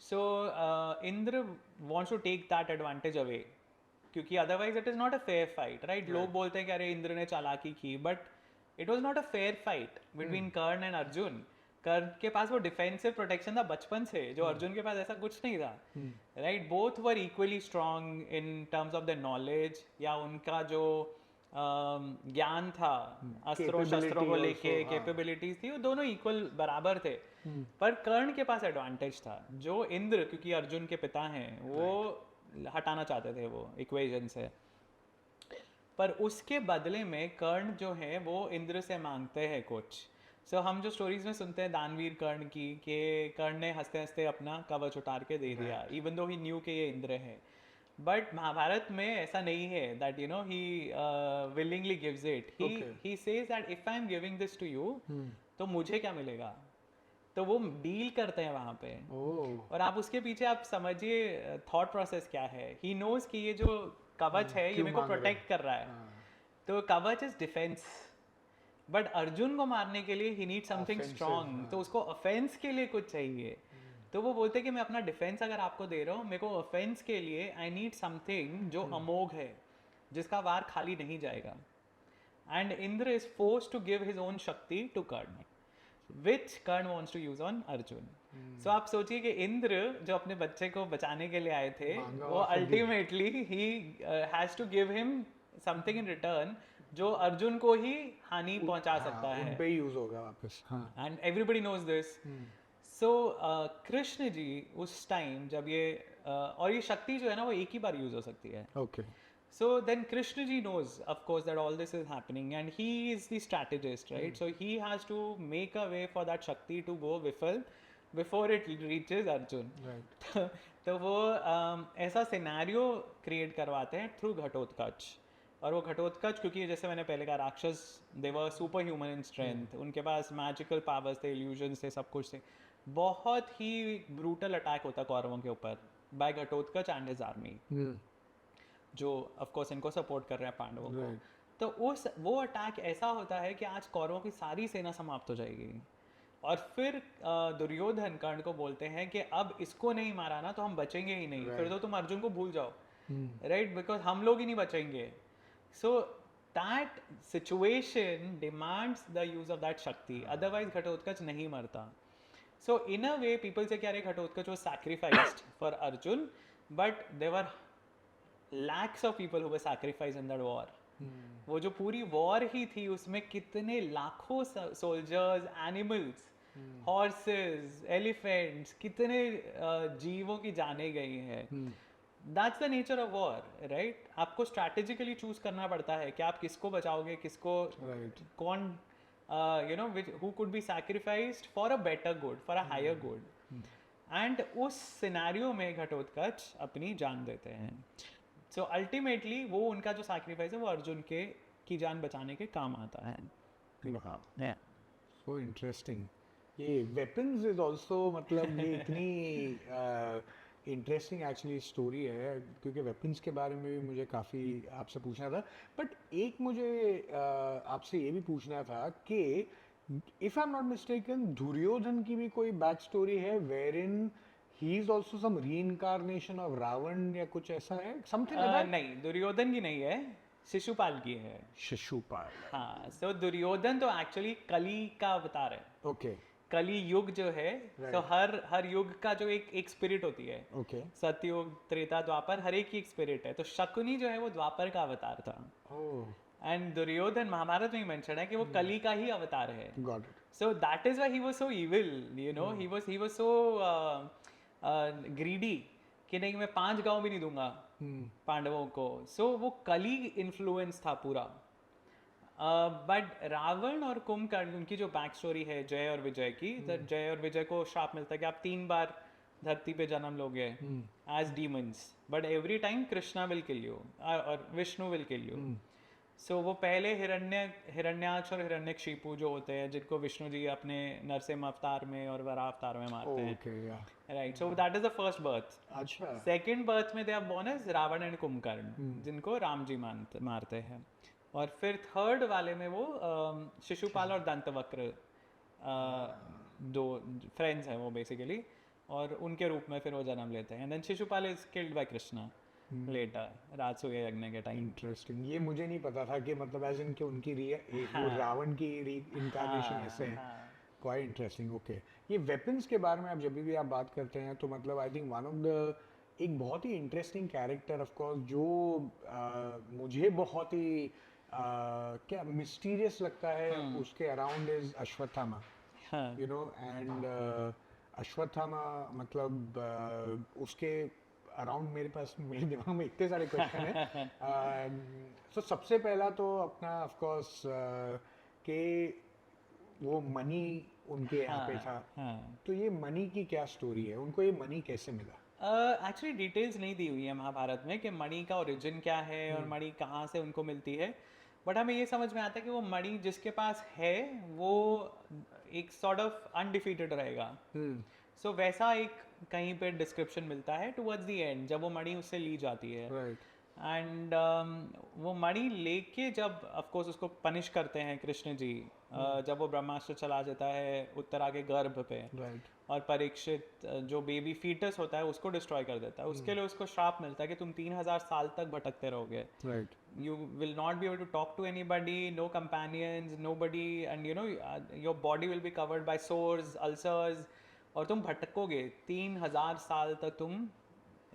So Indra wants to take that advantage away, क्योंकि otherwise it is not a fair fight, right? लोग बोलते हैं कि अरे इंद्र ने चालाकी की, but it was not a fair fight between Karn and Arjun. Karn के पास वो डिफेंसिव प्रोटेक्शन था बचपन से, जो अर्जुन के पास ऐसा कुछ नहीं था, right? Both were equally strong in terms of the knowledge या उनका जो ज्ञान था, अस्त्रों शस्त्रों को Capability लेके also, हाँ। कैपेबिलिटीज थी, वो दोनों इक्वल बराबर थे। पर कर्ण के पास एडवांटेज था, जो इंद्र, क्योंकि अर्जुन के पिता हैं, वो हटाना चाहते थे वो इक्वेशन से। पर उसके बदले में कर्ण जो है वो इंद्र से मांगते हैं कुछ। सो हम जो स्टोरीज में सुनते हैं दानवीर कर्ण की, कि कर्ण ने हंसते हंसते अपना कवच उतार के दे दिया, इवन दो ही न्यू के ये इंद्र है। बट महाभारत में ऐसा नहीं है that you know he willingly gives it. He says that if I am giving this to you, तो मुझे क्या मिलेगा। तो वो डील करते हैं वहां पे। और आप उसके पीछे आप समझिए थॉट प्रोसेस क्या है। ही नोज कि ये जो कवच है ये मेरे को प्रोटेक्ट कर रहा है, तो कवच इज डिफेंस। बट अर्जुन को मारने के लिए ही नीड समथिंग स्ट्रॉन्ग, तो उसको ऑफेंस के लिए कुछ चाहिए। तो वो बोलते हैं कि मैं अपना डिफेंस अगर आपको दे रहा हूँ, मेरे को ऑफेंस के लिए आई नीड समथिंग जो अमोघ है, जिसका वार खाली नहीं जाएगा। And Indra is forced to give his own shakti to Karn, which Kर्ण wants to use on Arjun. So आप सोचिए कि इंद्र जो अपने बच्चे को बचाने के लिए आए थे, वो ultimately he has to give him something in return जो अर्जुन को ही हानि पहुंचा सकता है। उन पे यूज होगा वापस। And everybody knows this. So Krishna ji उस टाइम जब ये और ये शक्ति जो है ना वो एक ही बार यूज हो सकती है। Okay. So then Krishna ji knows, of course, that all this is happening, and he is the strategist, right? So he has to make a way for that Shakti to go Vifal before it reaches Arjun. Right. तो वो ऐसा scenario create करवाते हैं through Ghatotkacha. और वो घटोत्कच, क्योंकि जैसे मैंने पहले कहा, rakshas they were super human in strength, उनके पास मैजिकल पावर्स थे, इल्यूजन्स थे, सब कुछ थे। बहुत ही ब्रूटल अटैक होता कौरवों के ऊपर by Ghatotkach and his army, जो ऑफ कोर्स इनको सपोर्ट कर रहे हैं पांडवों को। तो वो अटैक ऐसा होता है कि आज कौरवों की सारी सेना समाप्त हो जाएगी। और फिर दुर्योधन कर्ण को बोलते हैं कि अब इसको नहीं मारा ना तो हम बचेंगे ही नहीं, फिर तो तुम अर्जुन को भूल जाओ, राइट, बिकॉज हम लोग ही नहीं बचेंगे। So that situation demands the use of that shakti, otherwise Ghatotkach नहीं मरता। So in a way people say, अरे Ghatotkach was sacrificed for Arjun, but there were lakhs of people who were sacrificed in that war. वो जो पूरी वॉर ही थी उसमें कितने लाखों सोल्जर्स, एनिमल्स, हॉर्सेस, एलिफेंट्स, कितने जीवों की जाने गई हैं। That's the nature of war, right. आपको स्ट्रैटेजिकली चूज करना पड़ता है कि आप किसको बचाओगे, किसको कौन you know who could be sacrificed for a better good, for a higher good. And उस सिनेरियो में घटोत्कच अपनी जान देते हैं। सो अल्टीमेटली वो उनका जो सैक्रिफाइस है वो अर्जुन की जान बचाने के काम आता है। सो इंटरेस्टिंग। ये वेपन्स इज आल्सो, मतलब ये इतनी इंटरेस्टिंग एक्चुअली स्टोरी है, क्योंकि वेपन्स के बारे में भी मुझे काफ़ी आपसे पूछना था। बट एक मुझे आपसे ये भी पूछना था कि if I am not mistaken, Duryodhan की भी कोई बैक स्टोरी है wherein he is also some reincarnation of Ravan या कुछ ऐसा है, something like that? नहीं, दुर्योधन की नहीं है, शिशुपाल की है। शिशुपाल, हाँ। सो दुर्योधन तो एक्चुअली कली का अवतार है। ओके। कली युग जो है, तो हर युग का जो एक स्पिरिट होती है, ओके। सतयुग, त्रेता, द्वापर, हर एक की एक स्पिरिट है। तो शकुनी जो है वो द्वापर का अवतार था। एंड दुर्योधन महाभारत में ही मेंशन है कि वो कली का ही अवतार है। Got it. So that is why he was so evil, you know, he was so greedy कि नहीं, मैं 5 गांव भी नहीं दूंगा पांडवों को। सो वो कली इन्फ्लुएंस था पूरा। बट रावण और कुंभकर्ण, उनकी जो बैक स्टोरी है जय और विजय की, तो जय और विजय को श्राप मिलता है कि आप 3 बार धरती पे जन्म लोगे as demons, but every time Krishna will kill you और Vishnu will kill you. So वो पहले हिरण्याक्ष और हिरण्यकशिपु जो होते हैं, जिनको विष्णु जी अपने नरसिंह अवतार में और वराह अवतार में मारते हैं, right. So that is the first birth. अच्छा। सेकंड बर्थ में they are born as Ravan and Kumbhakarna, जिनको राम जी मारते हैं। और फिर थर्ड वाले में वो शिशुपाल और दंतवक्र, दो फ्रेंड्स हैं वो बेसिकली, और उनके रूप में फिर वो जन्म लेते हैं। And then Shishupal is killed by Krishna later, Rajasuya Yagya के टाइम। इंटरेस्टिंग, ये मुझे नहीं पता था कि मतलब एज इन कि उनकी वो रावण की इनकार्नेशन ऐसे है। Quite interesting. ओके। ये वेपन्स के बारे में आप जब भी आप बात करते हैं तो मतलब I think one of the एक बहुत ही इंटरेस्टिंग कैरेक्टर ऑफ कोर्स जो मुझे बहुत ही क्या मिस्टीरियस लगता है उसके अराउंड इज अश्वत्थामा, हाँ यू नो, एंड अश्वत्थामा मतलब उसके अराउंड मेरे दिमाग में इतने सारे क्वेश्चन हैं। तो सबसे पहला तो अपना ऑफ कोर्स कि वो मनी उनके यहाँ पे था, हाँ तो ये मनी की क्या स्टोरी है, उनको ये मनी कैसे मिला? एक्चुअली डिटेल्स नहीं दी हुई है महाभारत में कि मणि का ओरिजिन क्या है और मणि कहाँ से उनको मिलती है, बट हमें ये समझ में आता है कि वो मणि जिसके पास है वो एक सॉर्ट ऑफ अनडिफीटेड रहेगा। सो वैसा एक कहीं पे डिस्क्रिप्शन मिलता है टुवर्ड्स द एंड जब वो मणि उससे ली जाती है। राइट एंड वो मणि लेके जब ऑफ कोर्स उसको पनिश करते हैं कृष्ण जी, जब वो ब्रह्मास्त्र चला जाता है उत्तरा के गर्भ पे, राइट और परीक्षित जो बेबी फीटस होता है उसको डिस्ट्रॉय कर देता है। उसके लिए उसको श्राप मिलता है कि तुम 3000 साल तक भटकते रहोगे, right you will not be able to talk to anybody, no companions, nobody, and you know your body will be covered by sores, ulcers, और तुम भटकोगे 3000 साल तक, तुम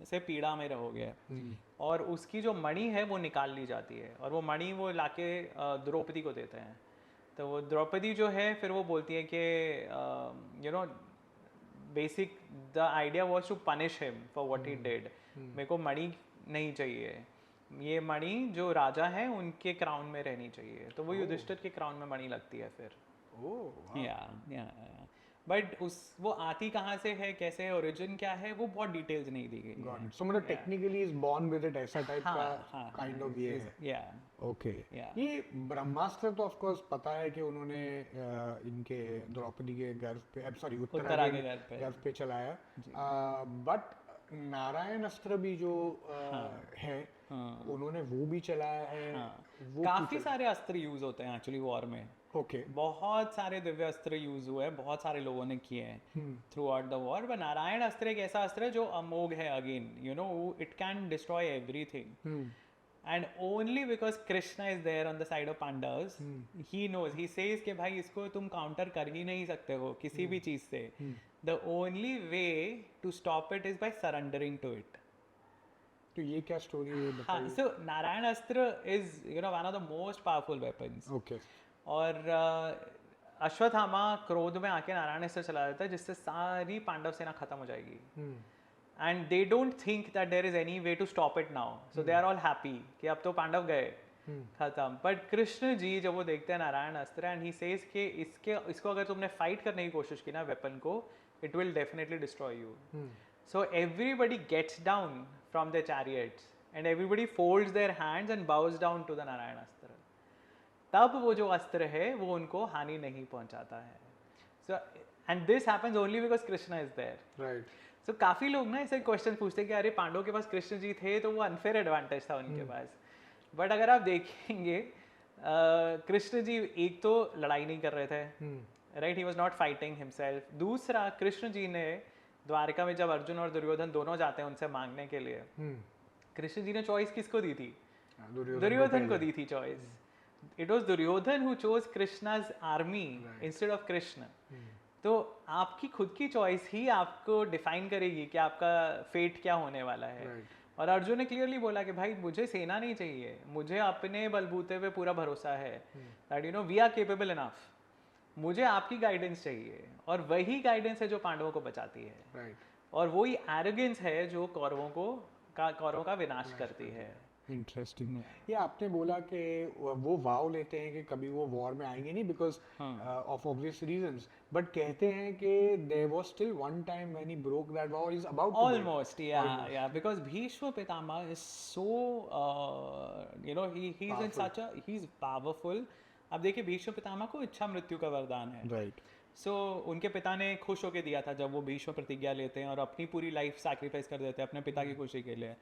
से पीड़ा में रहोगे। और उसकी जो मणि है वो निकाल ली जाती है और वो मणि वो लाके द्रौपदी को देते हैं। तो वो द्रौपदी जो है फिर वो बोलती है कि you know basic the idea was to punish him for what he did. मेरे को मणि नहीं चाहिए, ये मणि जो राजा है उनके क्राउन में रहनी चाहिए, तो वो युधिष्ठिर के क्राउन में मणि लगती है फिर। या बट उस वो आती कहाँ से है, कैसे है, ओरिजिन क्या है, वो बहुत डिटेल्स नहीं दी गई है। सो मतलब technically is born with it, ऐसा टाइप का हाँ, काइंड ऑफ ये है। या ओके Yeah. ये ब्रह्मास्त्र तो ऑफ कोर्स पता है कि उन्होंने इनके द्रौपदी के गर्भ पे, सॉरी उत्तरा के गर्भ पे चलाया, बट नारायण अस्त्र भी जो है उन्होंने वो भी चलाया है। वो काफी सारे अस्त्र यूज होते हैं एक्चुअली वॉर में। ओके बहुत सारे दिव्य अस्त्र यूज हुए हैं, बहुत सारे लोगों ने किए हैं through out the war. But Narayan अस्त्र एक ऐसा अस्त्र है जो अमोघ है, again you no it can destroy everything, and only because Krishna is there on the side of Pandavas, he knows, he says कि भाई इसको तुम काउंटर कर ही नहीं सकते हो किसी भी चीज से। The only way to stop it is by surrendering to it. तो ये क्या स्टोरी है हाँ, बताइए। so नारायण अस्त्र is you know one of the most powerful weapons. Okay और अश्वत्थामा क्रोध में आके नारायण अस्त्र चला देता है जिससे सारी पांडव सेना खत्म हो जाएगी। And they don't think that there is any way to stop it now, so they are all happy कि अब तो पांडव गए खत्म। बट कृष्ण जी जब वो देखते हैं नारायण अस्त्र एंड ही सेज कि इसको अगर तुमने फाइट करने की कोशिश की ना वेपन को, it will definitely destroy you. So everybody gets down from the chariots and everybody folds their hands and bows down to the Narayan astra. तब वो जो अस्त्र है वो उनको हानि नहीं पहुंचाता है। So and this happens only because Krishna is there. Right so काफ़ी लोग ना ऐसे क्वेश्चन पूछते हैं कि अरे पांडवों के पास कृष्ण जी थे तो वो अनफेयर एडवांटेज था उनके पास। बट अगर आप देखेंगे कृष्ण जी एक तो लड़ाई नहीं कर रहे थे, right, he was not fighting himself. दूसरा कृष्ण जी ने द्वारका में जब अर्जुन और दुर्योधन दोनों जाते हैं उनसे मांगने के लिए, कृष्ण जी ने चॉइस किसको दी थी? दुर्योधन को दी थी choice. It was Duryodhan who chose Krishna's army instead of Krishna. तो आपकी खुद की चॉइस ही आपको डिफाइन करेगी कि आपका फेट क्या होने वाला है। और अर्जुन ने क्लियरली बोला कि भाई मुझे सेना नहीं चाहिए, मुझे अपने बलबूते पे पूरा भरोसा है that you know we are capable enough, मुझे आपकी गाइडेंस चाहिए। और वही गाइडेंस है जो पांडवों को बचाती है, और वही एरोगेंस है जो कौरवों का विनाश करती है। इंटरेस्टिंग। ये आपने बोला कि वो वाव लेते हैं कि कभी वो वॉर में आएंगे नहीं because of obvious reasons, but कहते हैं कि there was still one time when he broke that war, is about almost yeah because Bhishma Pitama is so you know he's in such a he's powerful। अब देखिए भीष्म पितामह को इच्छा मृत्यु का वरदान है, राइट। सो उनके पिता ने खुश होकर दिया था जब वो भीष्म प्रतिज्ञा लेते हैं और अपनी पूरी लाइफ सैक्रिफाइस कर देते हैं अपने पिता की खुशी के लिए।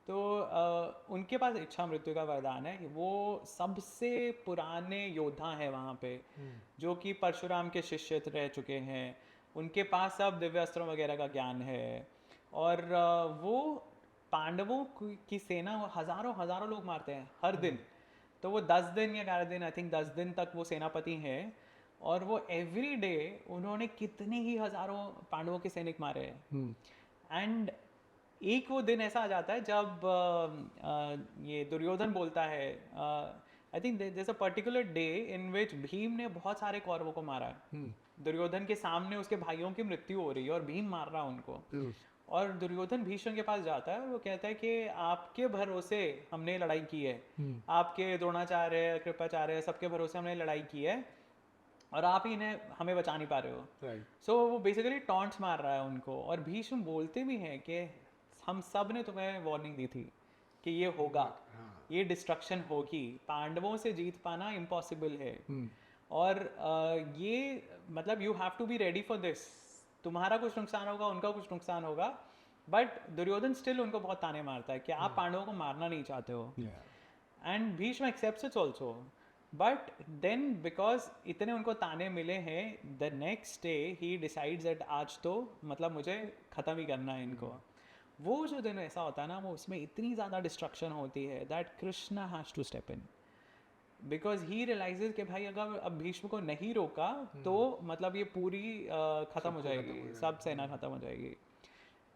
तो उनके पास इच्छा मृत्यु का वरदान है। वो सबसे पुराने योद्धा हैं वहाँ पे, जो कि परशुराम के शिष्य रह चुके हैं। उनके पास सब दिव्य अस्त्रों वगैरह का ज्ञान है, और वो पांडवों की सेना हजारों लोग मारते हैं हर दिन। तो वो 10 दिन या 11 दिन, आई थिंक 10 दिन तक वो सेनापति हैं, और वो एवरी डे उन्होंने कितने ही हजारों पांडवों के सैनिक मारे हैं। एंड एक वो दिन ऐसा आ जाता है जब ये दुर्योधन बोलता है I think there is a particular day in which Bhim ने बहुत सारे कौरवों को मारा है। दुर्योधन के सामने उसके भाइयों की मृत्यु हो रही है और भीम मार रहा है उनको। और दुर्योधन भीष्म के पास जाता है और वो कहता है कि आपके भरोसे हमने लड़ाई की है, आपके द्रोणाचार्य कृपाचार्य सबके भरोसे हमने लड़ाई की है और आप ही इन्हें हमें बचा नहीं पा रहे हो। सो वो बेसिकली टॉन्ट्स मार रहा है उनको। और भीष्म बोलते भी हैं कि हम सब ने तुम्हें वार्निंग दी थी कि ये होगा, ये डिस्ट्रक्शन होगी, पांडवों से जीत पाना इम्पॉसिबल है। और ये मतलब you have to be ready for this, तुम्हारा कुछ नुकसान होगा, उनका कुछ नुकसान होगा। बट दुर्योधन स्टिल उनको बहुत ताने मारता है कि आप पांडवों को मारना नहीं चाहते हो। And Bhishma accepts it also. But then because इतने उनको ताने मिले हैं, the next day he decides that आज तो मतलब मुझे ख़त्म ही करना है इनको। वो जो दिन ऐसा होता है ना, वो उसमें इतनी ज़्यादा डिस्ट्रक्शन होती है that Krishna has to step in, because he realizes कि भाई अगर अब भीष्म को नहीं रोका तो मतलब ये पूरी ख़त्म हो जाएगी, सब सेना ख़त्म हो जाएगी।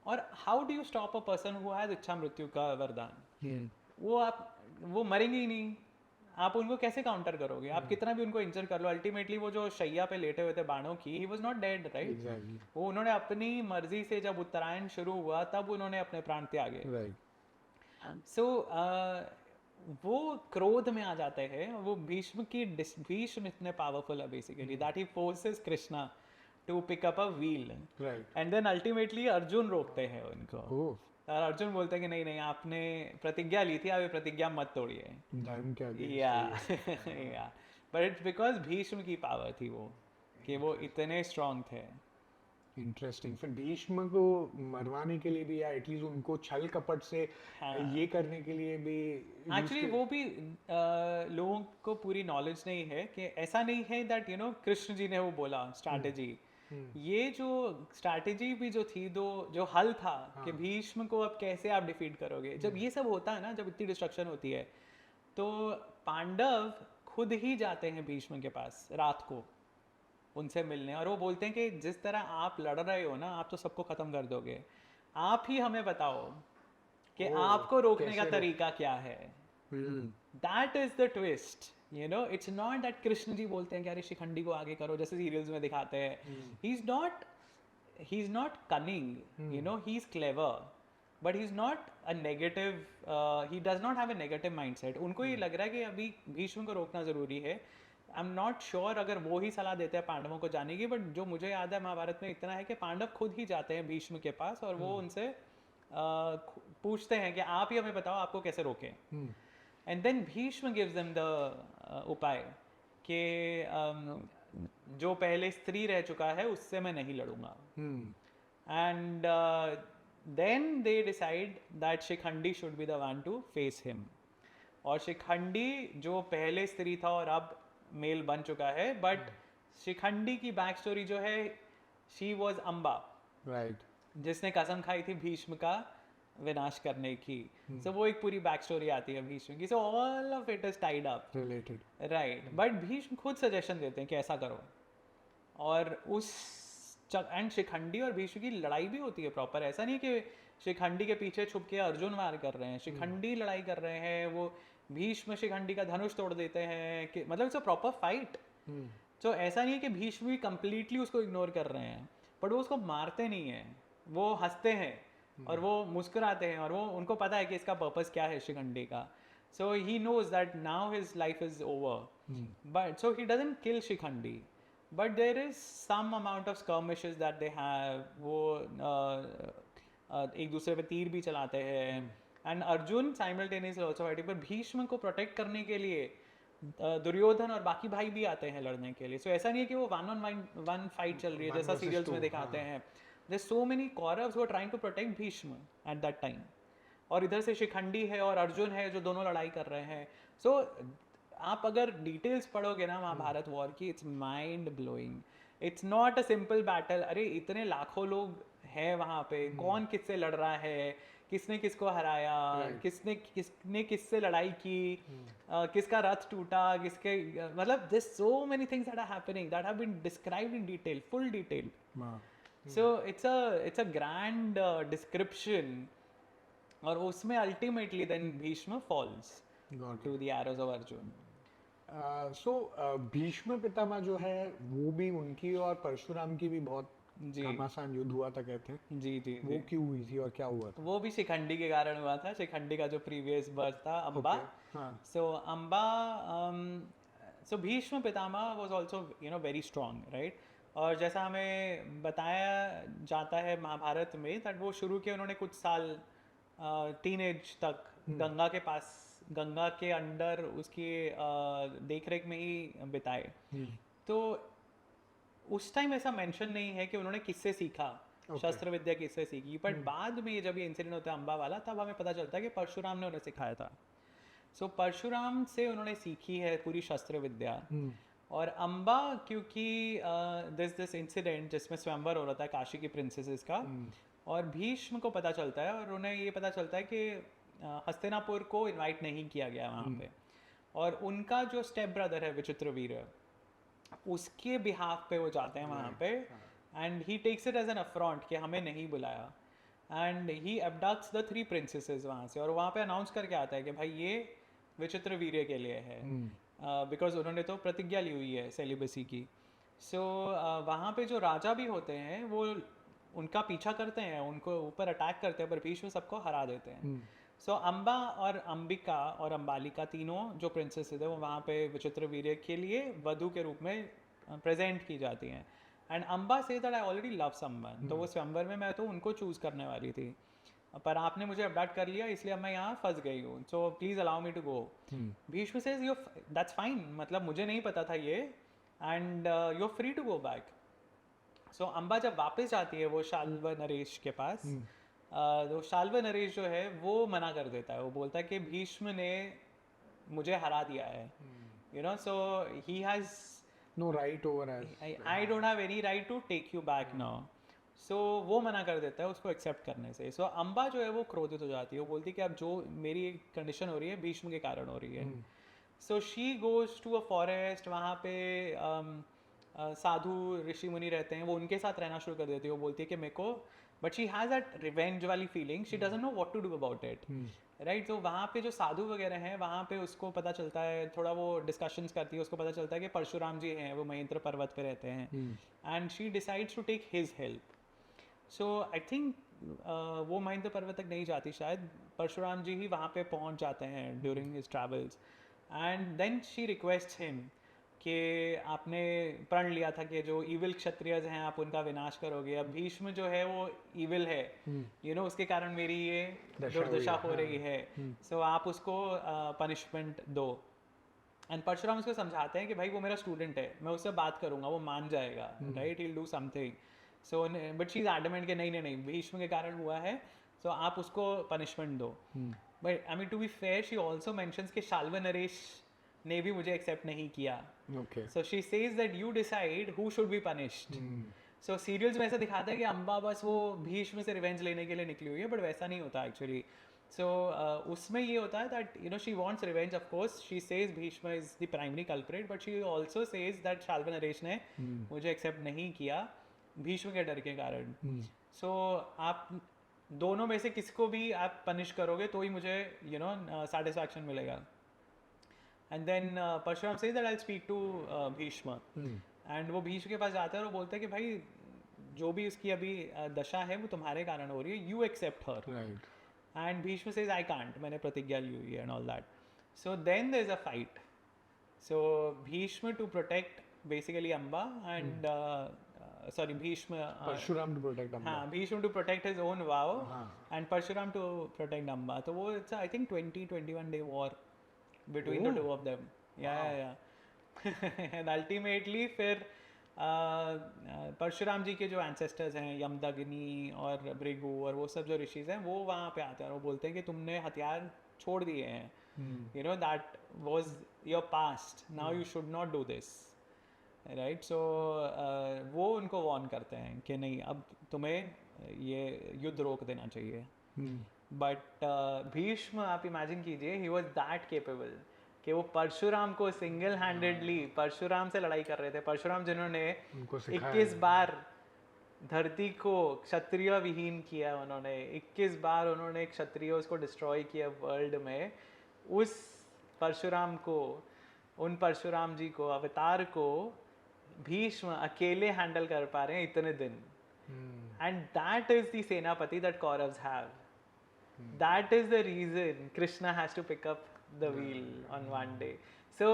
और how do you stop a person who has इच्छा मृत्यु का वरदान? वो मरेंगे ही नहीं, आप उनको कैसे काउंटर करोगे? आप कितना भी उनको इंजर कर लो, अल्टीमेटली वो जो शैया पे लेटे हुए थे बाणों की, ही वाज नॉट डेड, राइट? वो उन्होंने अपनी मर्जी से, जब उत्तरायण शुरू हुआ तब उन्होंने अपने प्राण त्यागे। सो वो क्रोध में आ जाते हैं। वो भीष्म इतने पावरफुल है basically that he forces Krishna to pick up a wheel, and then ultimately Arjun रोकते हैं उनको। और अर्जुन बोलते हैं कि नहीं नहीं, आपने प्रतिज्ञा ली थी, आप ये प्रतिज्ञा मत तोड़िए। या बट इट्स बिकॉज भीष्म की पावर थी वो, कि वो इतने स्ट्रांग थे। इंटरेस्टिंग। फिर भीष्म को मरवाने के लिए भी, या एटलीस्ट उनको छल कपट से ये करने के लिए भी एक्चुअली वो भी लोगों को पूरी नॉलेज नहीं है कि ऐसा नहीं है that you no Krishna ji ने वो बोला स्ट्रैटेजी। ये जो स्ट्रैटेजी भी जो थी, जो हल था कि भीष्म को अब कैसे आप डिफीट करोगे, जब ये सब होता है ना, जब इतनी डिस्ट्रक्शन होती है, तो पांडव खुद ही जाते हैं भीष्म के पास रात को उनसे मिलने, और वो बोलते हैं कि जिस तरह आप लड़ रहे हो ना, आप तो सबको खत्म कर दोगे, आप ही हमें बताओ कि आपको रोकने का तरीका क्या है। That is the twist, you know. It's not that Krishna ji बोलते हैं कि अरे शिखंडी को आगे करो, जैसे सीरियल्स में दिखाते हैं। He is not cunning, you know, he is clever, but he is not a negative, he does not have a negative mindset. उनको ये लग रहा है कि अभी भीष्म को रोकना जरूरी है। आई एम नॉट श्योर अगर वो ही सलाह देते हैं पांडवों को जाने की, बट जो मुझे याद है महाभारत में इतना है कि पांडव खुद ही जाते हैं भीष्म के पास, और वो उनसे पूछते हैं कि आप ही हमें बताओ आपको कैसे रोकें। And then Bhishma gives them the उपाय कि जो पहले स्त्री रह चुका है उससे मैं नहीं लड़ूंगा। And then they decide that Shikhandi should be the one to face him. और शिखंडी जो पहले स्त्री था और अब मेल बन चुका है, बट शिखंडी की बैक स्टोरी जो है, शी वॉज अम्बा, राइट, जिसने कसम खाई थी भीष्म का विनाश करने की। सो वो एक पूरी बैक स्टोरी आती है भीष्म की। So all of it is tied up, related, right. But Bhishma खुद सजेशन देते हैं कि ऐसा करो, और उस एंड शिखंडी और भीष्म की लड़ाई भी होती है प्रॉपर। ऐसा नहीं कि शिखंडी के पीछे छुप के अर्जुन वार कर रहे हैं, शिखंडी लड़ाई कर रहे हैं, वो भीष्म शिखंडी का धनुष तोड़ देते हैं, कि मतलब इट्स अ प्रॉपर फाइट। तो ऐसा नहीं है कि भीष्म भी कंप्लीटली उसको इग्नोर कर रहे हैं, बट वो उसको मारते नहीं हैं, वो हंसते हैं और वो मुस्कुराते हैं, और वो उनको पता है कि इसका पर्पस क्या है शिखंडी का। So he knows that now his life is over, but so he doesn't kill Shikhandi, but there is some amount of skirmishes that they have. वो एक दूसरे पे तीर भी चलाते हैं, and Arjun simultaneously also fighting. पर भीष्म को प्रोटेक्ट करने के लिए दुर्योधन और बाकी भाई भी आते हैं लड़ने के लिए। सो ऐसा नहीं है कि वो वन फाइट चल रही है जैसा सीरियल्स में दिखाते हैं। There so many Kauravs who are trying to protect Bhishma at that time, और इधर से शिखंडी है और अर्जुन है जो दोनों लड़ाई कर रहे हैं। सो आप अगर डिटेल्स पढ़ोगे ना महाभारत वॉर की, it's mind blowing. It's not a simple battle. अरे इतने लाखों लोग हैं वहाँ पे, कौन किससे लड़ रहा है, किसने किसको हराया, किसने किससे लड़ाई की, किसका रथ टूटा, किसके, मतलब this so many things that are happening that have been described in detail, full detail. So it's a grand description, और उसमें ultimately then Bhishma falls to the arrows of Arjun. So Bhishma Pitamah जो है वो भी उनकी और परशुराम की भी बहुत जी घमासान युद्ध हुआ था कहते हैं। जी जी वो जी। क्यों हुई थी और क्या हुआ था? वो भी शिखंडी के कारण हुआ था। शिखंडी का जो प्रीवियस बर्थ था अम्बा। ओके, हाँ। So Amba, so Bhishma Pitamah was also very strong, right. और जैसा हमें बताया जाता है महाभारत में, दैट वो शुरू के उन्होंने कुछ साल टीनेज तक गंगा के पास, गंगा के अंडर उसकी देख रेख में ही बिताए। तो उस टाइम ऐसा मेंशन नहीं है कि उन्होंने किससे सीखा, शस्त्र विद्या किससे सीखी, बट बाद में जब ये इंसिडेंट होता है अम्बा वाला, तब हमें पता चलता है कि परशुराम ने उन्हें सिखाया था। सो परशुराम से उन्होंने सीखी है पूरी शस्त्र विद्या। और अम्बा, क्योंकि दिस इंसिडेंट जिसमें स्वयंवर हो रहा था काशी की प्रिंसेसेस का, और भीष्म को पता चलता है और उन्हें ये पता चलता है कि हस्तिनापुर को इनवाइट नहीं किया गया वहाँ पे। और उनका जो स्टेप ब्रदर है विचित्रवीर्य, उसके बिहाफ पे वो जाते हैं वहाँ पे, and he takes it as an affront कि हमें नहीं बुलाया, and he abducts the 3 princesses वहाँ से, और वहाँ पे अनाउंस करके आता है कि भाई ये विचित्रवीर्य के लिए है, बिकॉज उन्होंने तो प्रतिज्ञा ली हुई है सेलिबसी की। सो वहाँ पे जो राजा भी होते हैं वो उनका पीछा करते हैं, उनको ऊपर अटैक करते हैं, पर भीष्म सबको हरा देते हैं। सो अम्बा और अंबिका और अंबालिका, तीनों जो प्रिंसेसेस है, वो वहाँ पे विचित्रवीर्य के लिए वधु के रूप में प्रेजेंट की जाती हैं। And Amba say that I already love someone, तो वो स्वयंवर में मैं तो उनको चूज करने वाली थी, पर आपने मुझे अबडक्ट कर लिया, इसलिए अब मैं यहाँ फंस गई हूँ, so please allow me to go. Bhishma says you that's fine, मतलब मुझे नहीं पता था ये, and you are free to go back. So Amba जब वापस जाती है वो शाल्व नरेश के पास, तो शाल्व नरेश जो है वो मना कर देता है, वो बोलता है कि भीष्म ने मुझे हरा दिया है, so he has no right over age, I don't have any right to take you back now. So वो मना कर देता है उसको एक्सेप्ट करने से। सो अम्बा जो है वो क्रोधित हो जाती है, वो बोलती है कि अब जो मेरी कंडीशन हो रही है भीष्म के कारण हो रही है। So she goes to a forest, वहाँ पे साधु ऋषि मुनि रहते हैं, वो उनके साथ रहना शुरू कर देती है। वो बोलती है कि मेरे को, but she has that revenge वाली feeling, she doesn't know what to do about it, right. तो वहाँ पे जो साधु वगैरह हैं, वहाँ पे उसको पता चलता है, थोड़ा वो डिस्कशंस करती है, उसको पता चलता है कि परशुराम जी हैं, वो महेंद्र पर्वत पे रहते हैं, and she decides to take his help. So I think वो महेंद्र पर्वत तक नहीं जाती शायद, परशुराम जी ही वहाँ पे पहुँच जाते हैं during his travels, and then she request him कि आपने प्रण लिया था कि जो इविल क्षत्रियज हैं आप उनका विनाश करोगे, अब भीष्म जो है वो इविल है, उसके कारण मेरी ये दुर्दशा हो रही है, सो आप उसको पनिशमेंट दो। एंड परशुराम उसको समझाते हैं कि भाई वो मेरा स्टूडेंट है, मैं उससे बात करूंगा, वो मान जाएगा, right, he will do something. So but she is adamant कि नहीं नहीं नहीं, भीष्म के कारण हुआ है, सो आप उसको पनिशमेंट दो। But I mean to be fair, she also mentions कि शाल्व नरेश ने भी मुझे एक्सेप्ट नहीं किया, so she says that you decide who should be punished. So serials में ऐसा दिखाता है कि अम्बा बस वो भीष्म से रिवेंज लेने के लिए निकली हुई है, बट वैसा नहीं होता एक्चुअली। सो उसमें ये होता है that she wants revenge, of course she says Bhishma is the primary culprit, but she also says that Shalva नरेश ने मुझे एक्सेप्ट नहीं किया भीष्म के डर के कारण। सो आप दोनों में से किसको भी आप पनिश करोगे तो ही मुझे सेटिस्फैक्शन मिलेगा। And then Parshuram says that I will speak to Bhishma, and वो भीष्म के पास जाता है और वो बोलता है कि भाई जो भी उसकी अभी दशा है वो तुम्हारे कारण हो रही है, you accept her, right. And Bhishma says I can't, मैंने प्रतिज्ञा ली हुई है and all that. So then there is a fight, so Bhishma to protect basically Amba and sorry Bhishma, Parshuram to protect Amba, हाँ, Bhishma to protect his own vow, and Parshuram to protect Amba. तो वो it's I think 21 day war between the two of them. Yeah. And ultimately फिर परशुराम जी के जो ancestors हैं यमदग्नि और भृगु और वो सब जो ऋषिज हैं वो वहाँ पे आते हैं और वो बोलते हैं कि तुमने हथियार छोड़ दिए हैं, that was your past, now you should not do this, right. So वो उनको वॉर्न करते हैं कि नहीं अब तुम्हें ये युद्ध रोक देना चाहिए। बट भीष्म, आप इमेजिन कीजिए, ही वॉज दैट केपेबल कि वो परशुराम को सिंगल हैंडेडली परशुराम से लड़ाई कर रहे थे। परशुराम जिन्होंने 21 बार धरती को क्षत्रिय विहीन किया, उन्होंने 21 बार उन्होंने क्षत्रियों को डिस्ट्रॉय किया वर्ल्ड में, उस परशुराम को उन परशुराम जी को, अवतार को भीष्म अकेले हैंडल कर पा रहे हैं इतने दिन. And that is the Senapati that Kauravas have. That is the reason Krishna has to pick up the wheel on one day. So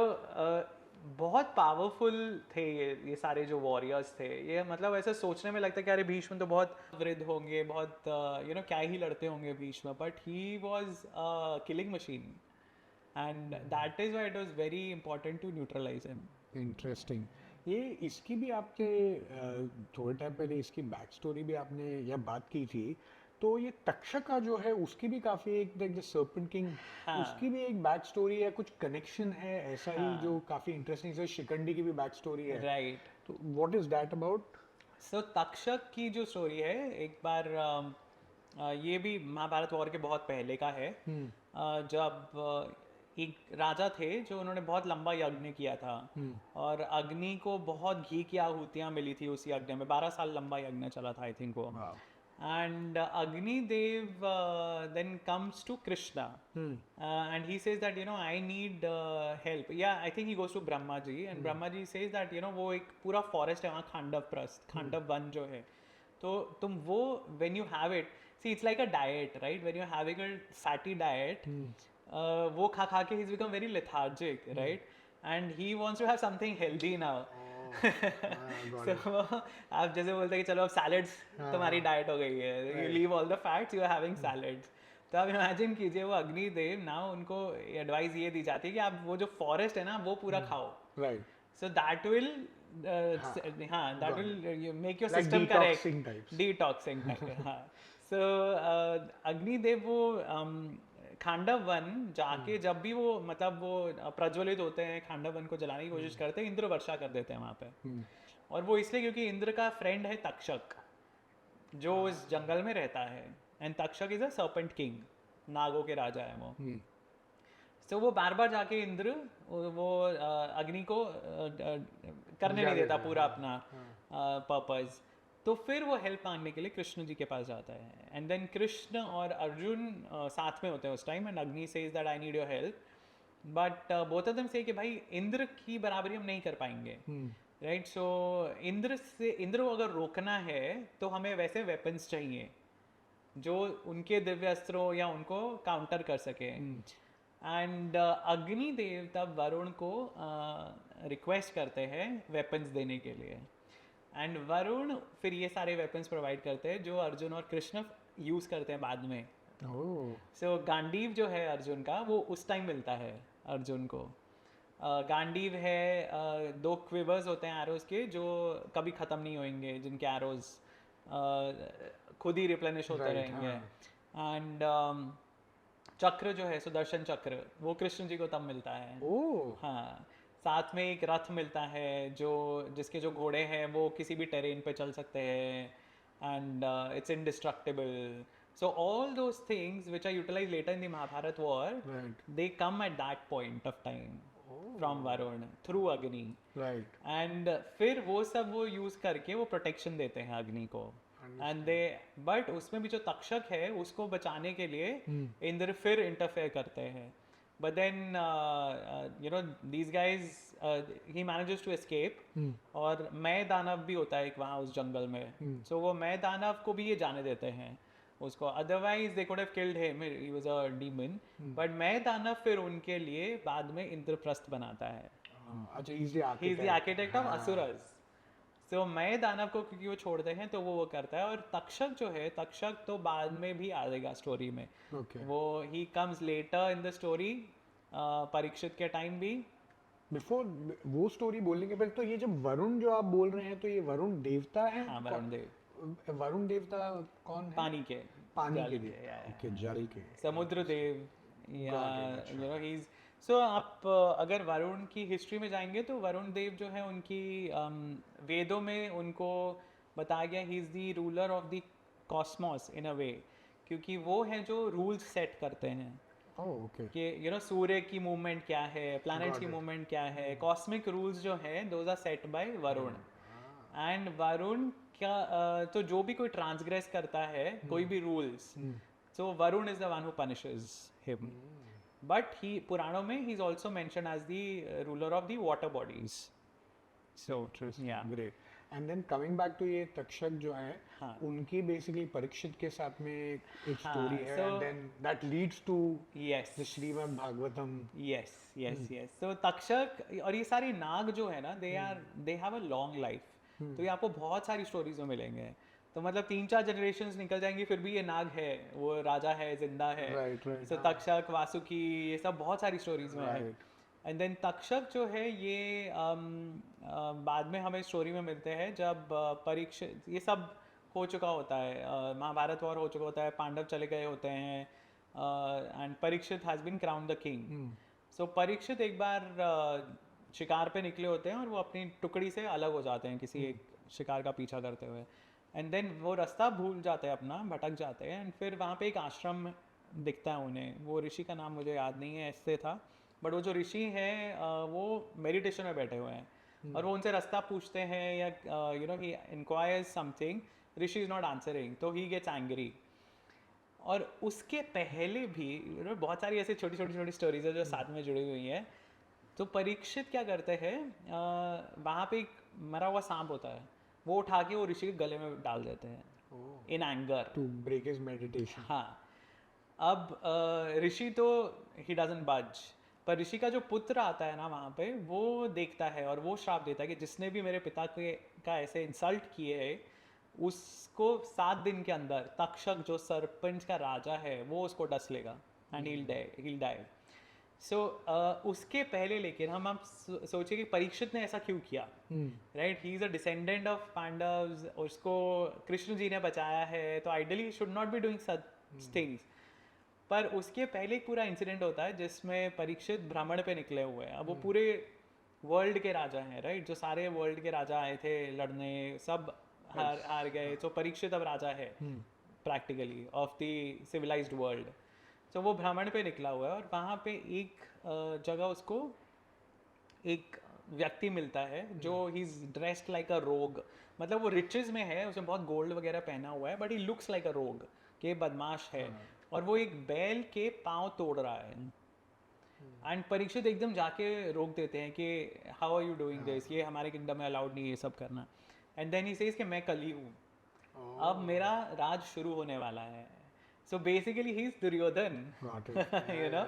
बहुत पावरफुल थे ये सारे जो वॉरियर्स थे. ये मतलब ऐसा सोचने में लगता है कि अरे भीष्म तो बहुत वृद्ध होंगे, बहुत क्या ही लड़ते होंगे Bhishma, but he was killing machine. And that is why it was very important to neutralize him. Interesting. ये इसकी भी आपके थोड़े टाइम पहले इसकी बैक स्टोरी भी आपने या बात की थी, तो ये तक्षका जो है उसकी भी काफी एक द सर्पेंट किंग, उसकी भी एक बैक स्टोरी है, कुछ कनेक्शन है ऐसा ही जो काफी इंटरेस्टिंग है. शिखंडी की भी बैक स्टोरी है, Right. तो व्हाट इज दैट अबाउट? सो तक्षक की जो स्टोरी है, एक बार ये भी महाभारत वॉर के बहुत पहले का है. जब एक राजा थे जो उन्होंने बहुत लंबा यज्ञ किया था, और अग्नि को बहुत घी की आहुतियाँ मिली थी उस यज्ञ में. 12 साल लंबा यज्ञ चला था आई थिंक वो. And Agnidev then comes to Krishna, and he says that I need help. Yeah, I think he goes to Brahma ji, and Brahma ji says that वो एक पूरा forest है वहाँ, खांडव प्रस्थ, खांडव वन जो है, तो तुम वो when you have it, see it's like a diet, right? When you're having a fatty diet, वो खा खा के he's become very lethargic, right? And he wants to have something healthy now. So आप जैसे बोलते हैं कि चलो अब सैलड्स तुम्हारी डाइट हो गई है, you leave all the fats, you are having salads. तो आप इमेजिन कीजिए वो अग्निदेव ना, उनको एडवाइस ये दी जाती है कि आप वो जो फॉरेस्ट है ना वो पूरा खाओ. Right. So that will that will make your system correct, detoxing type. हाँ. सो अग्निदेव वो खांडव वन जाके जब भी वो मतलब वो प्रज्वलित होते हैं, खांडव वन को जलाने की कोशिश करते हैं, इंद्र वर्षा कर देते हैं वहाँ पे. और वो इसलिए क्योंकि इंद्र का फ्रेंड है तक्षक, जो इस जंगल में रहता है. And Takshak is a serpent king, नागों के राजा है वो. तो वो बार बार जाके इंद्र वो अग्नि को करने नहीं देता पूरा अपना पर्पस. तो फिर वो हेल्प मांगने के लिए कृष्ण जी के पास जाता है. एंड देन कृष्ण और अर्जुन साथ में होते हैं उस टाइम, एंड अग्नि says that I need your help, but both of them से कि भाई इंद्र की बराबरी हम नहीं कर पाएंगे, राइट? सो इंद्र को अगर रोकना है तो हमें वैसे वेपन्स चाहिए जो उनके दिव्य अस्त्रों या उनको काउंटर कर सके. एंड अग्निदेव तब वरुण को रिक्वेस्ट करते हैं वेपन्स देने के लिए. एंड वरुण फिर ये सारे वेपन्स प्रोवाइड करते हैं जो अर्जुन और कृष्ण यूज़ करते हैं बाद में. सो गांडीव जो है अर्जुन का, वो उस टाइम मिलता है अर्जुन को. गांडीव है, 2 क्विवर्स होते हैं एरोज के जो कभी ख़त्म नहीं होंगे, जिनके एरोज खुद ही रिप्लेनिश होते रहेंगे. एंड चक्र जो है सुदर्शन चक्र, वो कृष्ण जी को तब मिलता है. हाँ. साथ में एक रथ मिलता है जिसके जो घोड़े हैं वो किसी भी टेरेन पे चल सकते हैं, and it's indestructible. So all those things which are utilized later in the Mahabharat war, they come at that point of time from Varun through Agni. Right. And फिर वो सब वो यूज करके वो प्रोटेक्शन देते हैं अग्नि को. एंड दे बट उसमें भी जो तक्षक है उसको बचाने के लिए इंद्र फिर इंटरफेयर करते हैं. But then, these guys, he manages to escape. और मैं दानव भी होता है एक वहाँ उस जंगल में. So वो मैं दानव को भी ये जाने देते हैं उसको. Otherwise, they could have killed him. He was a demon. But मैं दानव फिर उनके लिए बाद में इंद्रप्रस्थ बनाता है. अच्छा, he's the architect of asuras. So मैं दानव को क्योंकि वो छोड़ते हैं तो वो करता है. और तक्षक जो है, तक्षक तो बाद में भी आएगा स्टोरी में. वो he comes later in the story, Parikshit के टाइम भी. बिफोर वो स्टोरी बोलने के पहले, तो ये जब वरुण जो आप बोल रहे हैं, तो ये वरुण देवता है? हाँ, वरुण देव. वरुण देवता कौन है? पानी के जल के समुद्र देव. he's सो आप अगर वरुण की हिस्ट्री में जाएंगे तो वरुण देव जो है उनकी वेदों में उनको बताया गया he is the ruler of the cosmos in a way, क्योंकि वो है जो रूल्स सेट करते हैं. कि सूर्य की मूवमेंट क्या है, प्लैनेट्स की मूवमेंट क्या है, कॉस्मिक रूल्स जो है those are set by Varun. And Varun क्या तो जो भी कोई ट्रांसग्रेस करता है कोई भी rules, so Varun is the one who punishes him. But he पुराणों में he is also mention as the ruler of the water bodies. So interesting. Yeah. Great. And then coming back to ये तक्षक जो है, हाँ. उनकी basically परीक्षित के साथ में एक हाँ, story है, so- and then that leads to Yes. the Shrimad Bhagavatam. Yes, yes, yes. So Takshak और ये सारे नाग जो है ना, they have a long life. तो ये आपको बहुत सारी स्टोरीज में मिलेंगे. तो मतलब 3-4 जनरेशंस निकल जाएंगी, फिर भी ये नाग है, वो राजा है, जिंदा है. Right, right. So Takshak, Vasuki, ये सब बहुत सारी स्टोरीज में है. Right. एंड देन तक्षक जो है ये बाद में हमें स्टोरी में मिलते हैं जब परीक्षित, ये सब हो चुका होता है, महाभारत वॉर हो चुका होता है, पांडव चले गए होते हैं, and Parikshit has been crown the king. So Parikshit एक बार शिकार पे निकले होते हैं और वो अपनी टुकड़ी से अलग हो जाते हैं किसी एक शिकार का पीछा करते हुए. एंड देन वो रास्ता भूल जाते हैं अपना, भटक जाते हैं. एंड फिर वहाँ पे एक आश्रम दिखता है उन्हें, वो ऋषि का नाम मुझे याद नहीं है, ऐसे था, बट वो जो ऋषि हैं वो मेडिटेशन में बैठे हुए हैं. और वो उनसे रास्ता पूछते हैं या you know he enquires something, Rishi is not answering, तो ही गेट्स एंग्री. और उसके पहले भी you know, बहुत सारी ऐसी छोटी छोटी स्टोरीज है जो साथ में जुड़ी हुई हैं. तो परीक्षित क्या करते हैं, वहाँ पे एक मरा हुआ सांप होता है, वो उठा के वो ऋषि के गले में डाल देते हैं in anger. To break his meditation. हाँ. अब ऋषि तो ही डजंट बज, पर ऋषि का जो पुत्र आता है ना वहाँ पे, वो देखता है और वो श्राप देता है कि जिसने भी मेरे पिता के का ऐसे इंसल्ट किए है, उसको 7 दिन के अंदर तक्षक जो सरपंच का राजा है वो उसको डस लेगा एंड he'll die. सो उसके पहले लेकिन हम सोचिए कि परीक्षित ने ऐसा क्यों किया, right? He is a descendant of Pandavas, उसको कृष्ण जी ने बचाया है, तो ideally should not be doing such things. पर उसके पहले एक पूरा इंसिडेंट होता है जिसमें परीक्षित भ्रमण पे निकले हुए हैं. अब वो पूरे वर्ल्ड के राजा हैं, राइट? जो सारे वर्ल्ड के राजा आए थे लड़ने, सब हार गए. तो परीक्षित अब राजा है practically of the civilized world. तो वो भ्रमण पे निकला हुआ है और वहाँ पे एक जगह उसको एक व्यक्ति मिलता है जो ही इज ड्रेस्ड लाइक अ रोग. मतलब वो रिचेस में है, उसने बहुत गोल्ड वगैरह पहना हुआ है, बट ही लुक्स लाइक अ रोग, के बदमाश है. और वो एक बैल के पाँव तोड़ रहा है. एंड परीक्षित एकदम जाके रोक देते हैं कि how are you doing this, ये हमारे किंगडम में अलाउड नहीं है ये सब करना. एंड देन ही सेज कि मैं कली हूँ, अब मेरा राज शुरू होने वाला है. So basically he is Duryodhan, you know.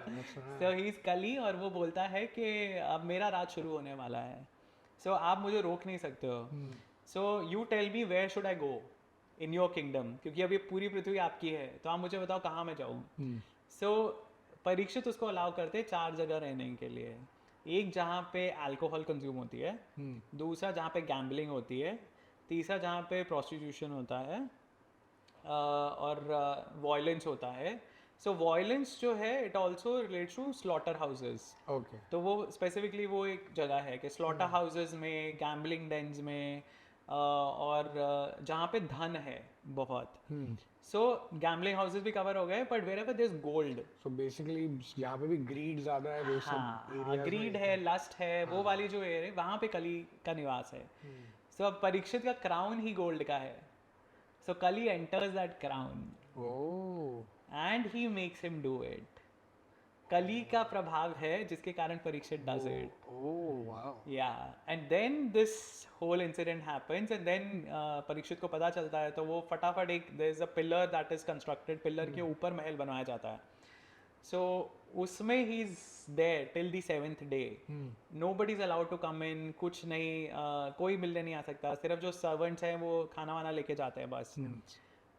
So he is Kali और वो बोलता है कि अब मेरा राज शुरू होने वाला है, सो आप मुझे रोक नहीं सकते हो. So you tell me where should I go in your kingdom, क्योंकि अभी पूरी पृथ्वी आपकी है, तो आप मुझे बताओ कहाँ मैं जाऊँ. सो परीक्षित उसको अलाउ करते हैं 4 जगह रहने के लिए. एक जहाँ पे अल्कोहल कंज्यूम होती है, दूसरा जहाँ पे गैम्बलिंग होती है, तीसरा जहाँ पे प्रोस्टिट्यूशन होता है, और वायलेंस होता है. सो वायलेंस जो है it also relates to slaughter houses. Okay. तो वो स्पेसिफिकली वो एक जगह है कि स्लॉटर हाउसेस में, गैम्बलिंग डेन्स में, और जहाँ पे धन है बहुत. सो गैम्बलिंग हाउसेस भी कवर हो गए, but wherever there is gold. So basically यहाँ पे भी greed ज़्यादा है, वो सब हाँ, areas ग्रीड में. है, लस्ट है, वो वाली जो एरिया है वहाँ पे कली का निवास है. सो अब परीक्षित का क्राउन ही गोल्ड का है. सो कली enters that crown Oh. And he makes him do it. कली का प्रभाव है जिसके कारण Parikshit does it. Oh wow. Yeah, and then this whole incident happens, and then Parikshit को पता चलता है, तो वो फटाफट एक there is a pillar that is constructed, pillar के ऊपर महल बनवाया जाता है. So उसमें he is there till the 7th day. Nobody is allowed to come in, कुछ नहीं, कोई मिलने नहीं आ सकता, सिर्फ जो servants हैं वो खाना वाना लेके जाते हैं बस.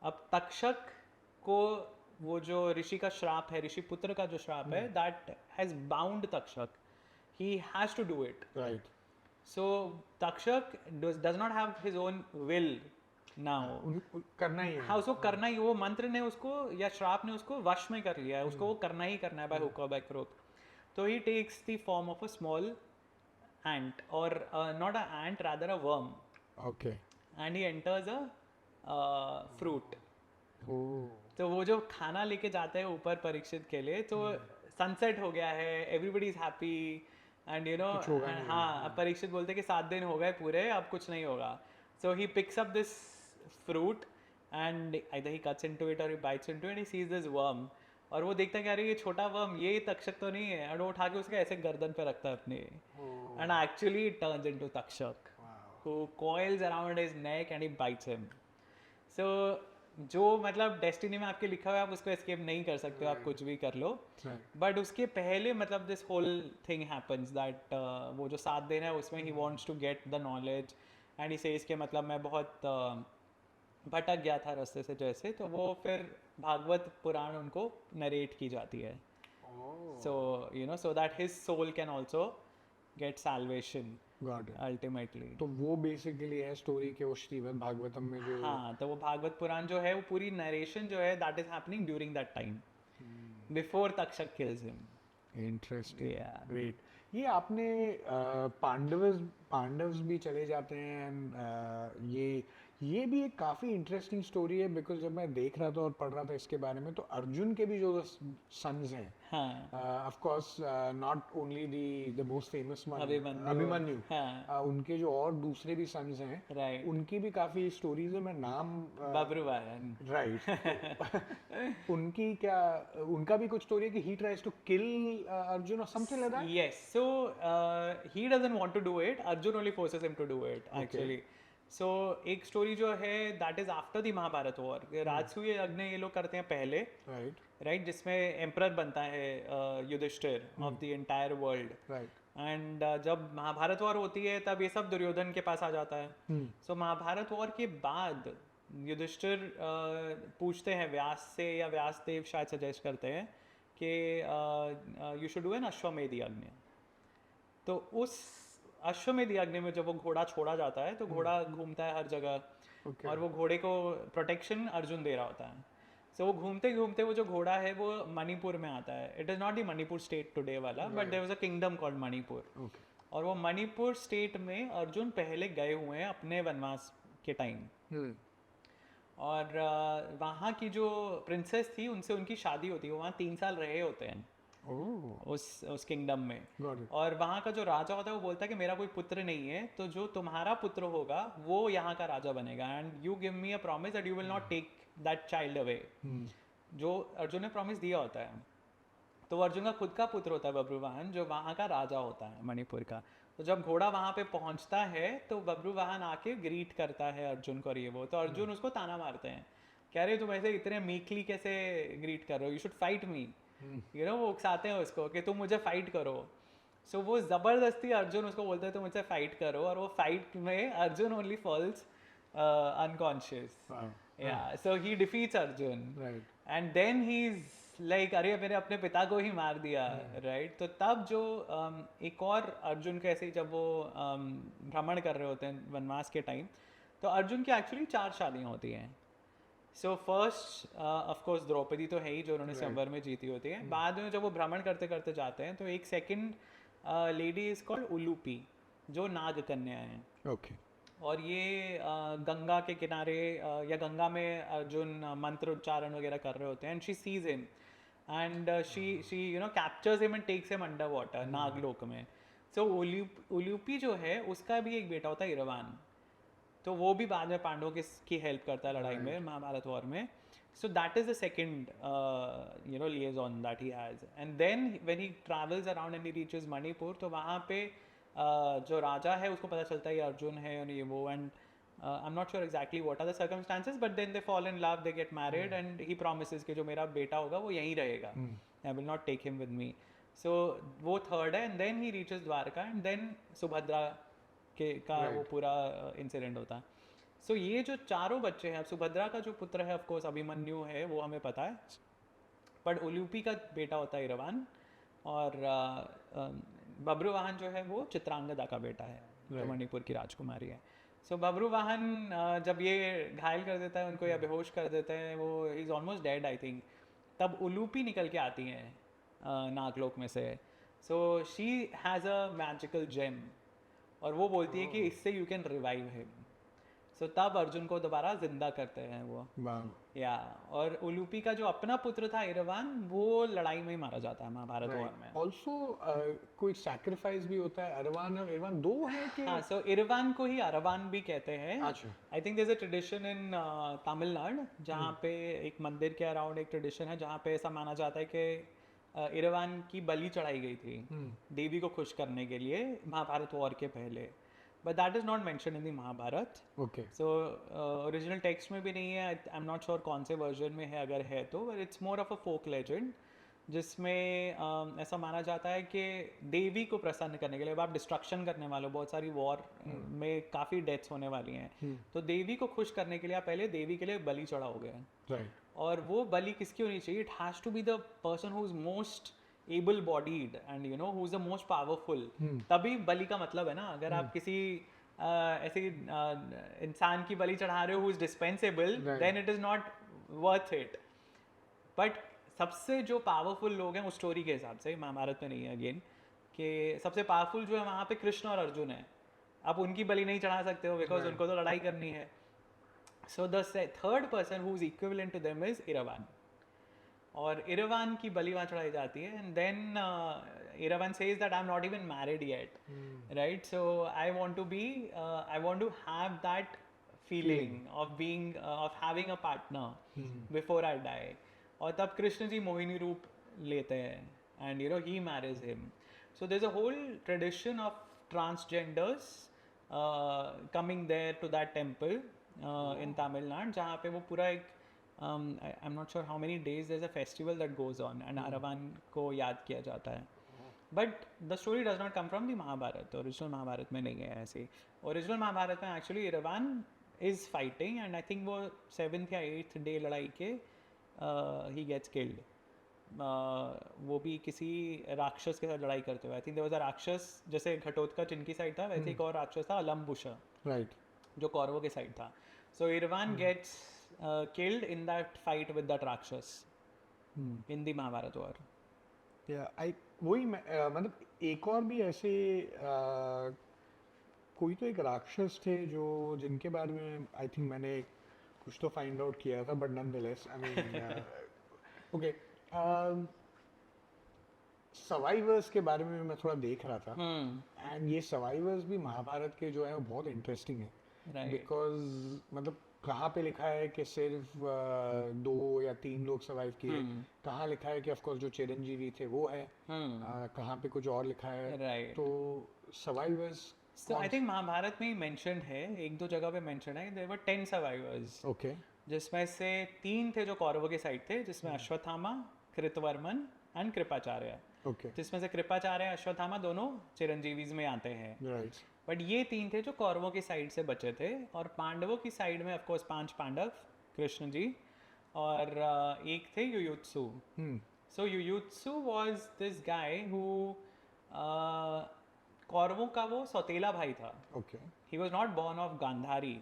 अब तक्षक को वो जो ऋषि का श्राप है, ऋषि पुत्र का जो श्राप है, that has bound Takshak. He has to do it. Right. So Takshak does not have his own will now. करना ही है. हाँ, उसको करना ही, वो मंत्र ने उसको या श्राप ने उसको वश में कर लिया है, उसको वो करना ही करना है by hook or by crook. तो he takes the form of a small ant, or not a ant, rather a worm, Okay. and he enters a fruit. Oh. तो वो जो खाना लेके जाते हैं ऊपर परीक्षित के लिए, तो सनसेट हो गया है, everybody is happy, and you no, हाँ, अब परीक्षित बोलते हैं कि 7 दिन हो गए पूरे, अब कुछ नहीं होगा. So he picks up this fruit and either he cuts into it or he bites into it, he sees this worm, और वो देखता है कि अरे ये छोटा वर्म ये तक्षक तो नहीं है, और वो उठा के उसके ऐसे गर्दन पे रखता है अपने, and actually it turns into Takshak who coils around his neck and he bites him. So जो मतलब डेस्टिनी में आपके लिखा हुआ है आप उसको एस्केप नहीं कर सकते हो, आप कुछ भी कर लो, बट उसके पहले मतलब this whole thing happens that वो जो 7 दिन है उसमें he wants to get the knowledge and he says के मतलब मैं बहुत भटक गया था रास्ते से जैसे, तो वो फिर भागवत पुराण उनको नरेट की जाती है, so you know so that his soul can also get salvation ultimately. तो वो बेसिकली है स्टोरी के वो श्रीमद् भागवतम में जो, हाँ, तो वो भागवत पुराण जो है वो पूरी नरेशन जो है that is happening during that time before Takshak kills him. Interesting, Yeah. Great. ये आपने पांडव्स भी चले जाते हैं, and, ये भी एक काफ़ी इंटरेस्टिंग स्टोरी है, बिकॉज जब मैं देख रहा था और पढ़ रहा था इसके बारे में, तो अर्जुन के भी जो सन्स हैं, of course not only the most famous one Abhimanyu, उनके जो और दूसरे भी सन्स हैं, Right. उनकी भी काफ़ी स्टोरीज है, मैं नाम बब्रुवाहन। राइट उनकी क्या, उनका भी कुछ स्टोरी है कि he tries to kill Arjun or something like that? Yes, so he doesn't want to do it, Arjun only forces him to do it actually. So एक स्टोरी जो है that is after the Mahabharat war, Rajasuya yagya ये लोग करते हैं पहले, right, जिसमें emperor बनता है Yudhishthir of the entire world, and जब महाभारत वॉर होती है तब ये सब दुर्योधन के पास आ जाता है। सो महाभारत वॉर के बाद युधिष्ठिर पूछते हैं व्यास से, या व्यासदेव शायद सजेस्ट करते हैं कि यू शुड डू एन अश्वमेध यज्ञ। तो उस अश्वमेध यज्ञ में जब वो घोड़ा छोड़ा जाता है तो घोड़ा घूमता है हर जगह, और वो घोड़े को प्रोटेक्शन अर्जुन दे रहा होता है। सो वो घूमते घूमते वो जो घोड़ा है वो मणिपुर में आता है। It is not the Manipur state today वाला, but there was a kingdom called Manipur, और वो मणिपुर स्टेट में अर्जुन पहले गए हुए हैं अपने वनवास के टाइम, और वहाँ की जो प्रिंसेस थी उनसे उनकी शादी होती है, वो वहाँ 3 साल रहे होते हैं उस किंगडम में, और वहाँ का जो राजा होता है वो बोलता है कि मेरा कोई पुत्र नहीं है, तो जो तुम्हारा पुत्र होगा वो यहाँ का राजा बनेगा, and you give me a promise that you will not take that child away, जो अर्जुन ने प्रॉमिस दिया होता है। तो अर्जुन का खुद का पुत्र होता है बब्रुवाहन, जो वहाँ का राजा होता है मणिपुर का। तो जब घोड़ा वहाँ पे पहुँचता है तो बब्रुवाहन आके ग्रीट करता है अर्जुन को, और ये वो, तो अर्जुन उसको ताना मारते हैं, कह रहे तुम ऐसे इतने मीकली कैसे ग्रीट कर रहे हो, you should fight me, you know, वो उकसाते हैं उसको कि तुम मुझे फाइट करो। सो वो ज़बरदस्ती अर्जुन उसको बोलते हैं तुम मुझसे फाइट करो, और वो फाइट में अर्जुन ओनली फॉल्स अनकॉन्शियस, या so he defeats Arjun, and then he is like अरे मैंने अपने पिता को ही मार दिया, राइट। तो तब जो एक और अर्जुन के ऐसे जब वो भ्रमण कर रहे होते हैं वनवास के टाइम, तो अर्जुन की एक्चुअली 4 शादियाँ होती हैं। So first of course Draupadi तो है ही, जो उन्होंने स्वयंवर में जीती होती है। बाद में जब वो भ्रमण करते करते जाते हैं तो एक second lady is called Ulupi, जो नाग कन्या है, और ये गंगा के किनारे या गंगा में अर्जुन मंत्र उच्चारण वगैरह कर रहे होते हैं, and she sees him, and she you know captures him and takes him under water Naglok में। सो उलूपी जो है उसका भी एक बेटा होता है इरवान, तो वो भी बाद में पांडवों की हेल्प करता है लड़ाई में महाभारत वॉर में। So that is the second you know liaison that he has, and then when he travels around and he reaches Manipur, तो वहाँ पे जो राजा है उसको पता चलता है ये अर्जुन है और ये वो, and I am not sure exactly what are the circumstances, but then they fall in love, they get married, and he promises कि जो मेरा बेटा होगा वो यहीं रहेगा, I will not take him with me. So वो थर्ड है, and then he reaches Dwarka, and then Subhadra का वो पूरा इंसिडेंट होता है। सो ये जो चारों बच्चे हैं, अब सुभद्रा का जो पुत्र है ऑफ कोर्स अभिमन्यु है, वो हमें पता है, बट उलूपी का बेटा होता है इरवान, और बब्रुवाहन जो है वो चित्रांगदा का बेटा है, जो मणिपुर की राजकुमारी है। सो बब्रुवाहन जब ये घायल कर देता है उनको या बेहोश कर देते हैं, वो is almost dead I think, तब उलूपी निकल के आती हैं नागलोक में से। So she has a magical gem, और वो बोलती है कि इससे you can revive him. So तब अर्जुन को दोबारा जिंदा करते हैं वो। वाह। या और उलूपी का जो अपना पुत्र था इरवान, वो लड़ाई में ही मारा जाता है महाभारत वॉर में। ऑल्सो कोई सैक्रिफाइस भी होता है। अरवान और इरवान दो हैं कि? हाँ, सो इरवान को ही अरवान भी कहते हैं। अच्छा। I think there is a tradition in Tamil Nadu जहाँ पे एक मंदिर के अराउंड एक ट्रेडिशन है जहाँ पे ऐसा माना जाता है कि इरवान की बलि चढ़ाई गई थी देवी को खुश करने के लिए महाभारत वॉर के पहले, but that is not mention in the Mahabharat. Okay. So original text में भी नहीं है, आई एम नॉट श्योर कौन से वर्जन में है, अगर है तो it's more of a folk legend जिसमें ऐसा माना जाता है कि देवी को प्रसन्न करने के लिए, अब आप डिस्ट्रक्शन करने वाले हो, बहुत सारी वॉर में काफ़ी डेथ्स होने वाली हैं, तो देवी को खुश करने के लिए आप पहले देवी के लिए बलि चढ़ाओगे। राइट। और वो बलि किसकी होनी चाहिए? It has to be the person who is most able bodied and you know who is the most powerful, तभी बलि का मतलब है ना। अगर आप किसी ऐसे इंसान की बलि चढ़ा रहे हो who is dispensable, then it is not worth it. But सबसे जो पावरफुल लोग हैं उस स्टोरी के हिसाब से, महाभारत में नहीं है अगेन, कि सबसे पावरफुल जो है वहाँ पे कृष्ण और अर्जुन है। आप उनकी बलि नहीं चढ़ा सकते हो बिकॉज उनको तो लड़ाई करनी है। So the third person who is equivalent to them is Iravan, और इरवान की बलि वहाँ चढ़ाई जाती है। And then Iravan says that I am not even married yet, right? So I want to have that feeling of being of having a partner before I die. और तब कृष्ण जी मोहिनी रूप लेते हैं and you know he marries him. So there is a whole tradition of transgenders coming there to that temple in Tamil Nadu, जहाँ पे वो पूरा एक I am not sure how many days there is a festival that goes on and Aravan को याद किया जाता है। But the story does not come from the Mahabharat. Original Mahabharat में नहीं है ऐसे। ओरिजिनल महाभारत में actually Iravan is fighting and I think वो 7th या 8th डे लड़ाई के ही गेट्स किल्ड। वो भी किसी राक्षस के साथ लड़ाई करते हुए। I think there was a rakshas, जैसे घटोत्कच इनकी साइड था वैसे एक और राक्षस था अलम्बुशा, राइट, जो कौरवों के साइड था। So Iravan gets killed in that fight with that राक्षस in the महाभारत वॉर। वही मतलब एक और भी ऐसे कोई तो एक राक्षस थे जो जिनके बारे में आई थिंक मैंने कुछ तो फाइंड आउट किया था, but nonetheless I mean okay. Survivors के बारे में मैं थोड़ा देख रहा था एंड ये सर्वाइवर्स भी महाभारत के जो है वो बहुत इंटरेस्टिंग है, बिकॉज मतलब कहाँ पे लिखा है कि सिर्फ 2 या 3 लोग सर्वाइव किए, कहाँ लिखा है कि ऑफ कोर्स जो चिरंजीवी थे वो है, कहाँ पे कुछ और लिखा है, तो survivors. So I think Mahabharat में ही मेंशन्ड है, 1-2 जगह पे मेंशन्ड है, there were 10 survivors, ओके, जिसमें से 3 थे जो कौरवों के साइड थे, जिसमें अश्वत्थामा, कृतवर्मन एंड कृपाचार्य। ओके, जिसमें से कृपाचार्य अश्वत्थामा दोनों चिरंजीवीज में आते हैं, राइट। बट ये 3 थे जो कौरवों की साइड से बचे थे। और पांडवों की साइड में ऑफ कोर्स 5 पांडव, कृष्ण जी, और एक थे Yuyutsu. So Yuyutsu was this guy who कौरवों का वो सौतेला भाई था। Okay, he was not born of Gandhari,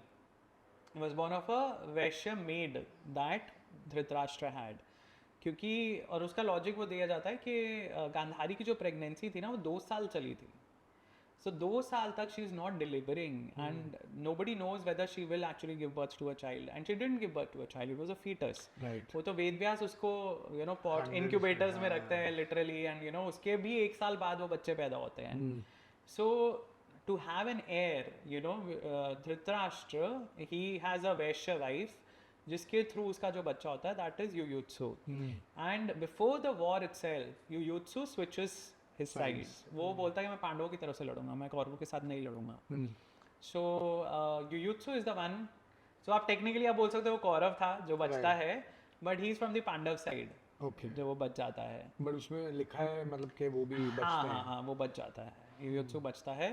he was born of a Vaishya maid that Dhritarashtra had. क्योंकि और उसका लॉजिक वो दिया जाता है कि गांधारी की जो प्रेगनेंसी थी ना वो 2 साल चली थी। So 2 साल तक she is not delivering and nobody knows whether she will actually give birth to a child, and she didn't give birth to a child, it was a fetus. Right. वो तो वेद व्यास उसको you know pot incubators में रखते हैं literally, and you know उसके भी 1 साल बाद वो बच्चे पैदा होते हैं। So to have an heir, you know, Dhritarashtra he has a Vysya wife जिसके थ्रू उसका जो बच्चा होता है that is Yuyutsu, and before the war itself Yuyutsu switches his sides. वो बोलता है कि मैं पांडवों की तरफ से लड़ूंगा, मैं कौरवों के साथ नहीं लड़ूंगा। सो युयुत्सु इज द वन। सो आप टेक्निकली आप बोल सकते हो वो कौरव था जो बचता है, but he is from the Pandav side, okay, जो वो बच जाता है। बट उसमें लिखा है मतलब कि वो भी बचते हैं। हाँ, वो बच जाता है, युयुत्सु बचता है।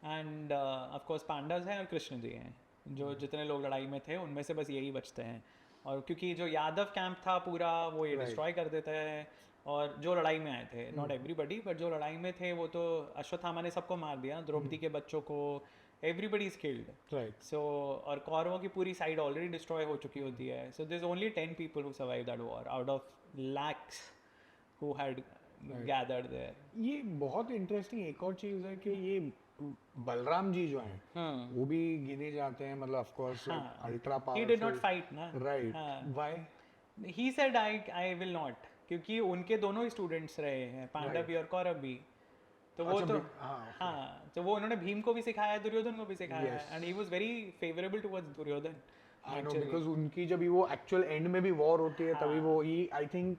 एंड ऑफ कोर्स पांडव हैं और कृष्ण जी हैं, जो जितने लोग लड़ाई में थे उनमें से बस यही बचते हैं। और क्योंकि जो यादव कैंप था पूरा वो ये डिस्ट्रॉय कर देते हैं, और जो लड़ाई में आए थे, नॉट एवरीबडी बट जो लड़ाई में थे वो तो अश्वत्थामा ने सबको मार दिया, द्रौपदी के बच्चों को, एवरीबडी इज किल्ड, राइट। सो और कौरवों की पूरी साइड ऑलरेडी डिस्ट्रॉय हो चुकी होती है। So there is only 10 people who survive that war out of lakhs who had gathered there. ये बहुत इंटरेस्टिंग एक और चीज़ है कि ये बलराम जी जो हैं वो भी गिने जाते हैं, मतलब of course ultra he did not powerful, fight ना, राइट, हाँ, why? he said I will not, क्योंकि उनके दोनों ही स्टूडेंट्स रहे हैं, पांडव भी और कौरव भी, तो वो अच्छा, तो हाँ, okay. हाँ, तो वो उन्होंने भीम को भी सिखाया, दुर्योधन को भी सिखाया, Yes. And he was very favourable towards Duryodhan I know, actually. Because उनकी जब भी वो एक्चुअल एंड में भी वॉर होती है तभी हाँ। वो ही, आई थिंक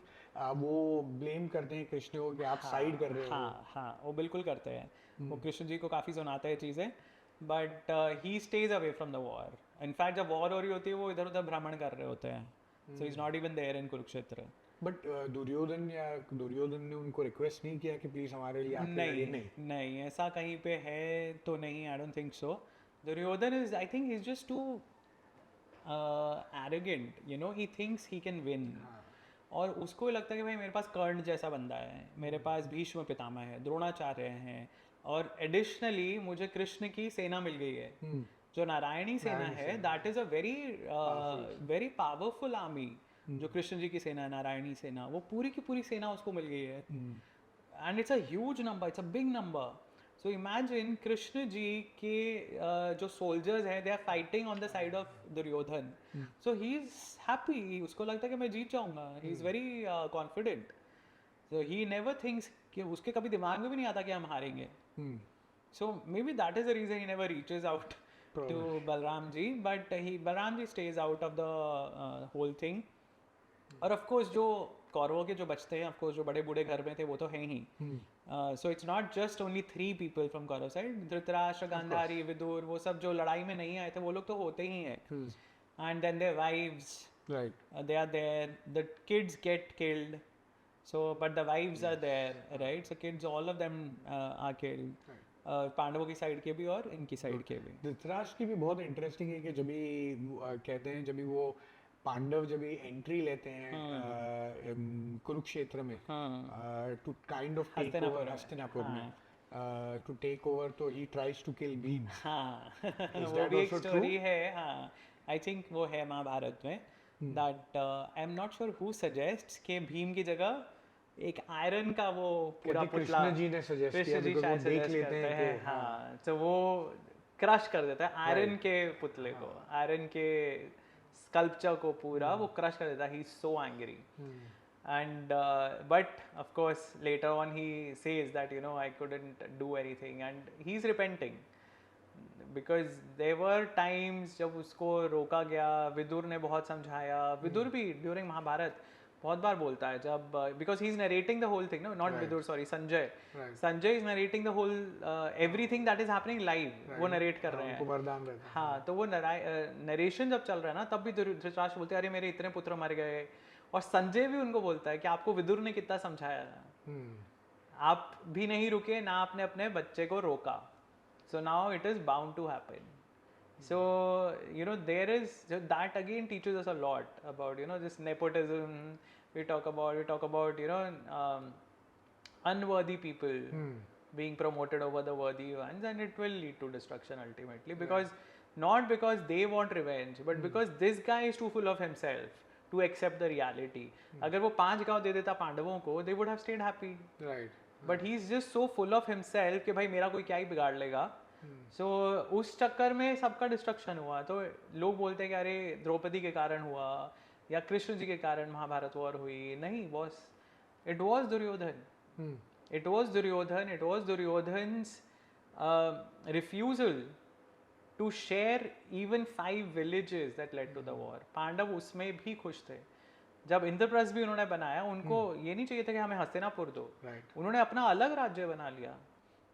वो ब्लेम करते हैं कृष्ण को कि आप साइड कर रहे हो। हाँ हाँ, वो बिल्कुल करते हैं, वो कृष्ण जी को काफ़ी सुनाते हैं चीज़ें, but he stays away from the war. In fact जब वॉर हो रही होती है वो इधर उधर भ्रमण कर रहे होते हैं, so is not even there in Kurukshetra. But Duryodhan ने उनको रिक्वेस्ट नहीं किया कि प्लीज हमारे लिए आके लड़िए? नहीं नहीं, ऐसा कहीं पे है तो नहीं, I don't think so. Duryodhan is, I think, is just too arrogant, you know, he thinks he can win, और उसको लगता है कि भाई मेरे पास कर्ण जैसा बंदा है, मेरे पास भीष्म पितामह है, द्रोणाचार्य हैं, और एडिशनली मुझे कृष्ण की सेना मिल गई है, जो नारायणी सेना है, that is a very very powerful army. जो कृष्ण जी की सेना है, नारायणी सेना, वो पूरी की पूरी सेना उसको मिल गई है, and it's a huge number, it's a big number. So imagine Krishna ji के जो सोल्जर्स हैं, they are fighting on the side of Duryodhan, so he is happy, उसको लगता है कि मैं जीत जाऊंगा, he is very confident, so he never thinks कि उसके कभी दिमाग में भी नहीं आता कि हम हारेंगे। So maybe that is the reason he never reaches out to Balram ji, but Balram ji stays out of the whole thing. और of course जो कौरवों के जो बचते हैं, of course जो बड़े बूढ़े घर में थे वो तो हैं ही। So it's not just only 3 people from Kaurav side. Dhritarashtra, Gandhari, Vidur, वो सब जो लड़ाई में नहीं आए थे वो लोग तो होते ही हैं। And then their wives, right, they are there. The kids get killed. So, but the wives are there, right? So kids, all of them are killed. पांडवों की साइड के भी और इनकी साइड के भी। धृतराष्ट्र की भी बहुत इंटरेस्टिंग है कि जब भी कहते हैं, जब भी वो पांडव जब भी एंट्री लेते हैं कुरुक्षेत्र में to kind of take over Hastinapur में, टू टेक ओवर, तो he tries to kill Bhim. हाँ Is वो that भी एक also स्टोरी है, हाँ, आई थिंक वो है महाभारत में, that I am not sure who suggests कि भीम की जगह एक आयरन का वो पूरा पुतला, कृष्ण जी ने सजेस्ट किया, कृष्ण जी because वो शायद देख suggest लेते हैं करते कि हाँ, तो वो क्रश कर देता है आयरन के पुतले को, आयरन के स्कल्पचर को पूरा वो क्रश कर देता है, he is so angry, and but of course later on he says that, you know, I couldn't do anything, and he's repenting because there were times जब उसको रोका गया, विदुर ने बहुत समझाया, विदुर भी ड्यूरिंग महाभारत बहुत बार बोलता है, जब because he is narrating the whole thing, no not Vidur, sorry, Sanjay, Sanjay is narrating the whole everything that is happening live, वो नरेट कर रहे उनको हैं, वरदान रहता है। हाँ, तो वो नरेशन जब चल रहा है ना, तब भी धृतराष्ट्र बोलते हैं अरे मेरे इतने पुत्र मर गए, और संजय भी उनको बोलता है कि आपको विदुर ने कितना समझाया था, आप भी नहीं रुके ना, आपने अपने बच्चे को रोका, so now it is bound to happen. So, you know, there is, that again teaches us a lot about, you know, this nepotism we talk about, you know, unworthy people being promoted over the worthy ones, and it will lead to destruction ultimately, because not because they want revenge, but because this guy is too full of himself to accept the reality. अगर वो 5 गांव दे देता पांडवों को, they would have stayed happy. Right. But he is just so full of himself कि भाई मेरा कोई क्या ही बिगाड़ लेगा, सो उस चक्कर में सबका डिस्ट्रक्शन हुआ। तो लोग बोलते हैं कि अरे द्रौपदी के कारण हुआ या कृष्ण जी के कारण महाभारत वॉर हुई, नहीं boss, it was Duryodhan, it was Duryodhan, it was Duryodhan's refusal to share even 5 villages that led to the war. Pandav उसमें भी खुश थे, जब इंद्रप्रस्थ भी उन्होंने बनाया, उनको ये नहीं चाहिए था कि हमें हस्तिनापुर दो, उन्होंने अपना अलग राज्य बना लिया,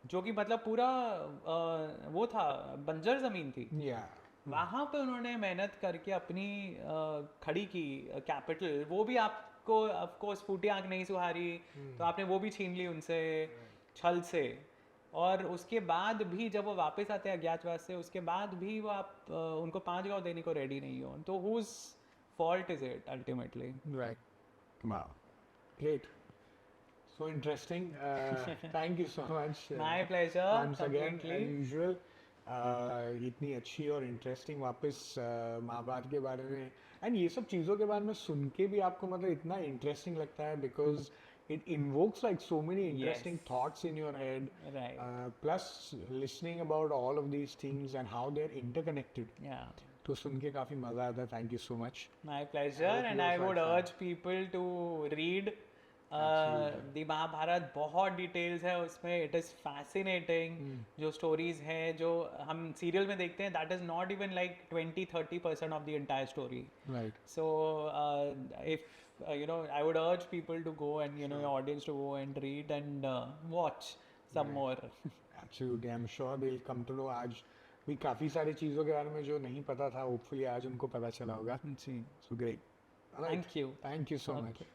जो कि मतलब पूरा वो था, बंजर जमीन थी, वहाँ पे उन्होंने मेहनत करके अपनी खड़ी की कैपिटल, वो भी आपको ऑफ कोर्स फूटी आंख नहीं सुहारी, तो आपने वो भी छीन ली उनसे छल से, और उसके बाद भी जब वो वापस आते हैं अज्ञातवास से, उसके बाद भी वो आप उनको 5 गांव देने को रेडी नहीं हो, तो whose fault is it ultimately? Right. Wow. Great. So interesting. Thank you so much. My pleasure. Once again, Completely. as usual. इतनी अच्छी और इंटरेस्टिंग वापस महाभारत के बारे में, एंड ये सब चीज़ों के बारे में सुन के भी आपको मतलब इतना इंटरेस्टिंग लगता है, because it invokes like so many interesting Yes. thoughts in your head. Right. Plus listening about all of these things and how they're interconnected. Yeah. तो सुन के काफी मजा आता है. Thank you so much. My pleasure, hope and you I also would had fun. urge people to read Absolutely. the Mahabharat. बहुत details है उसमें. It is fascinating. जो स्टोरीज हैं जो हम सीरियल में देखते हैं, that is not even like 20-30% of the entire story. Right. So if I would urge people to go and your audience to go and read and watch some more. Absolutely. I'm sure they'll come to know. आज भी काफी सारी चीजों के बारे में जो नहीं पता था, hopefully आज उनको पता चला होगा. जी. So great. All right. Thank you. Thank you so Okay. much.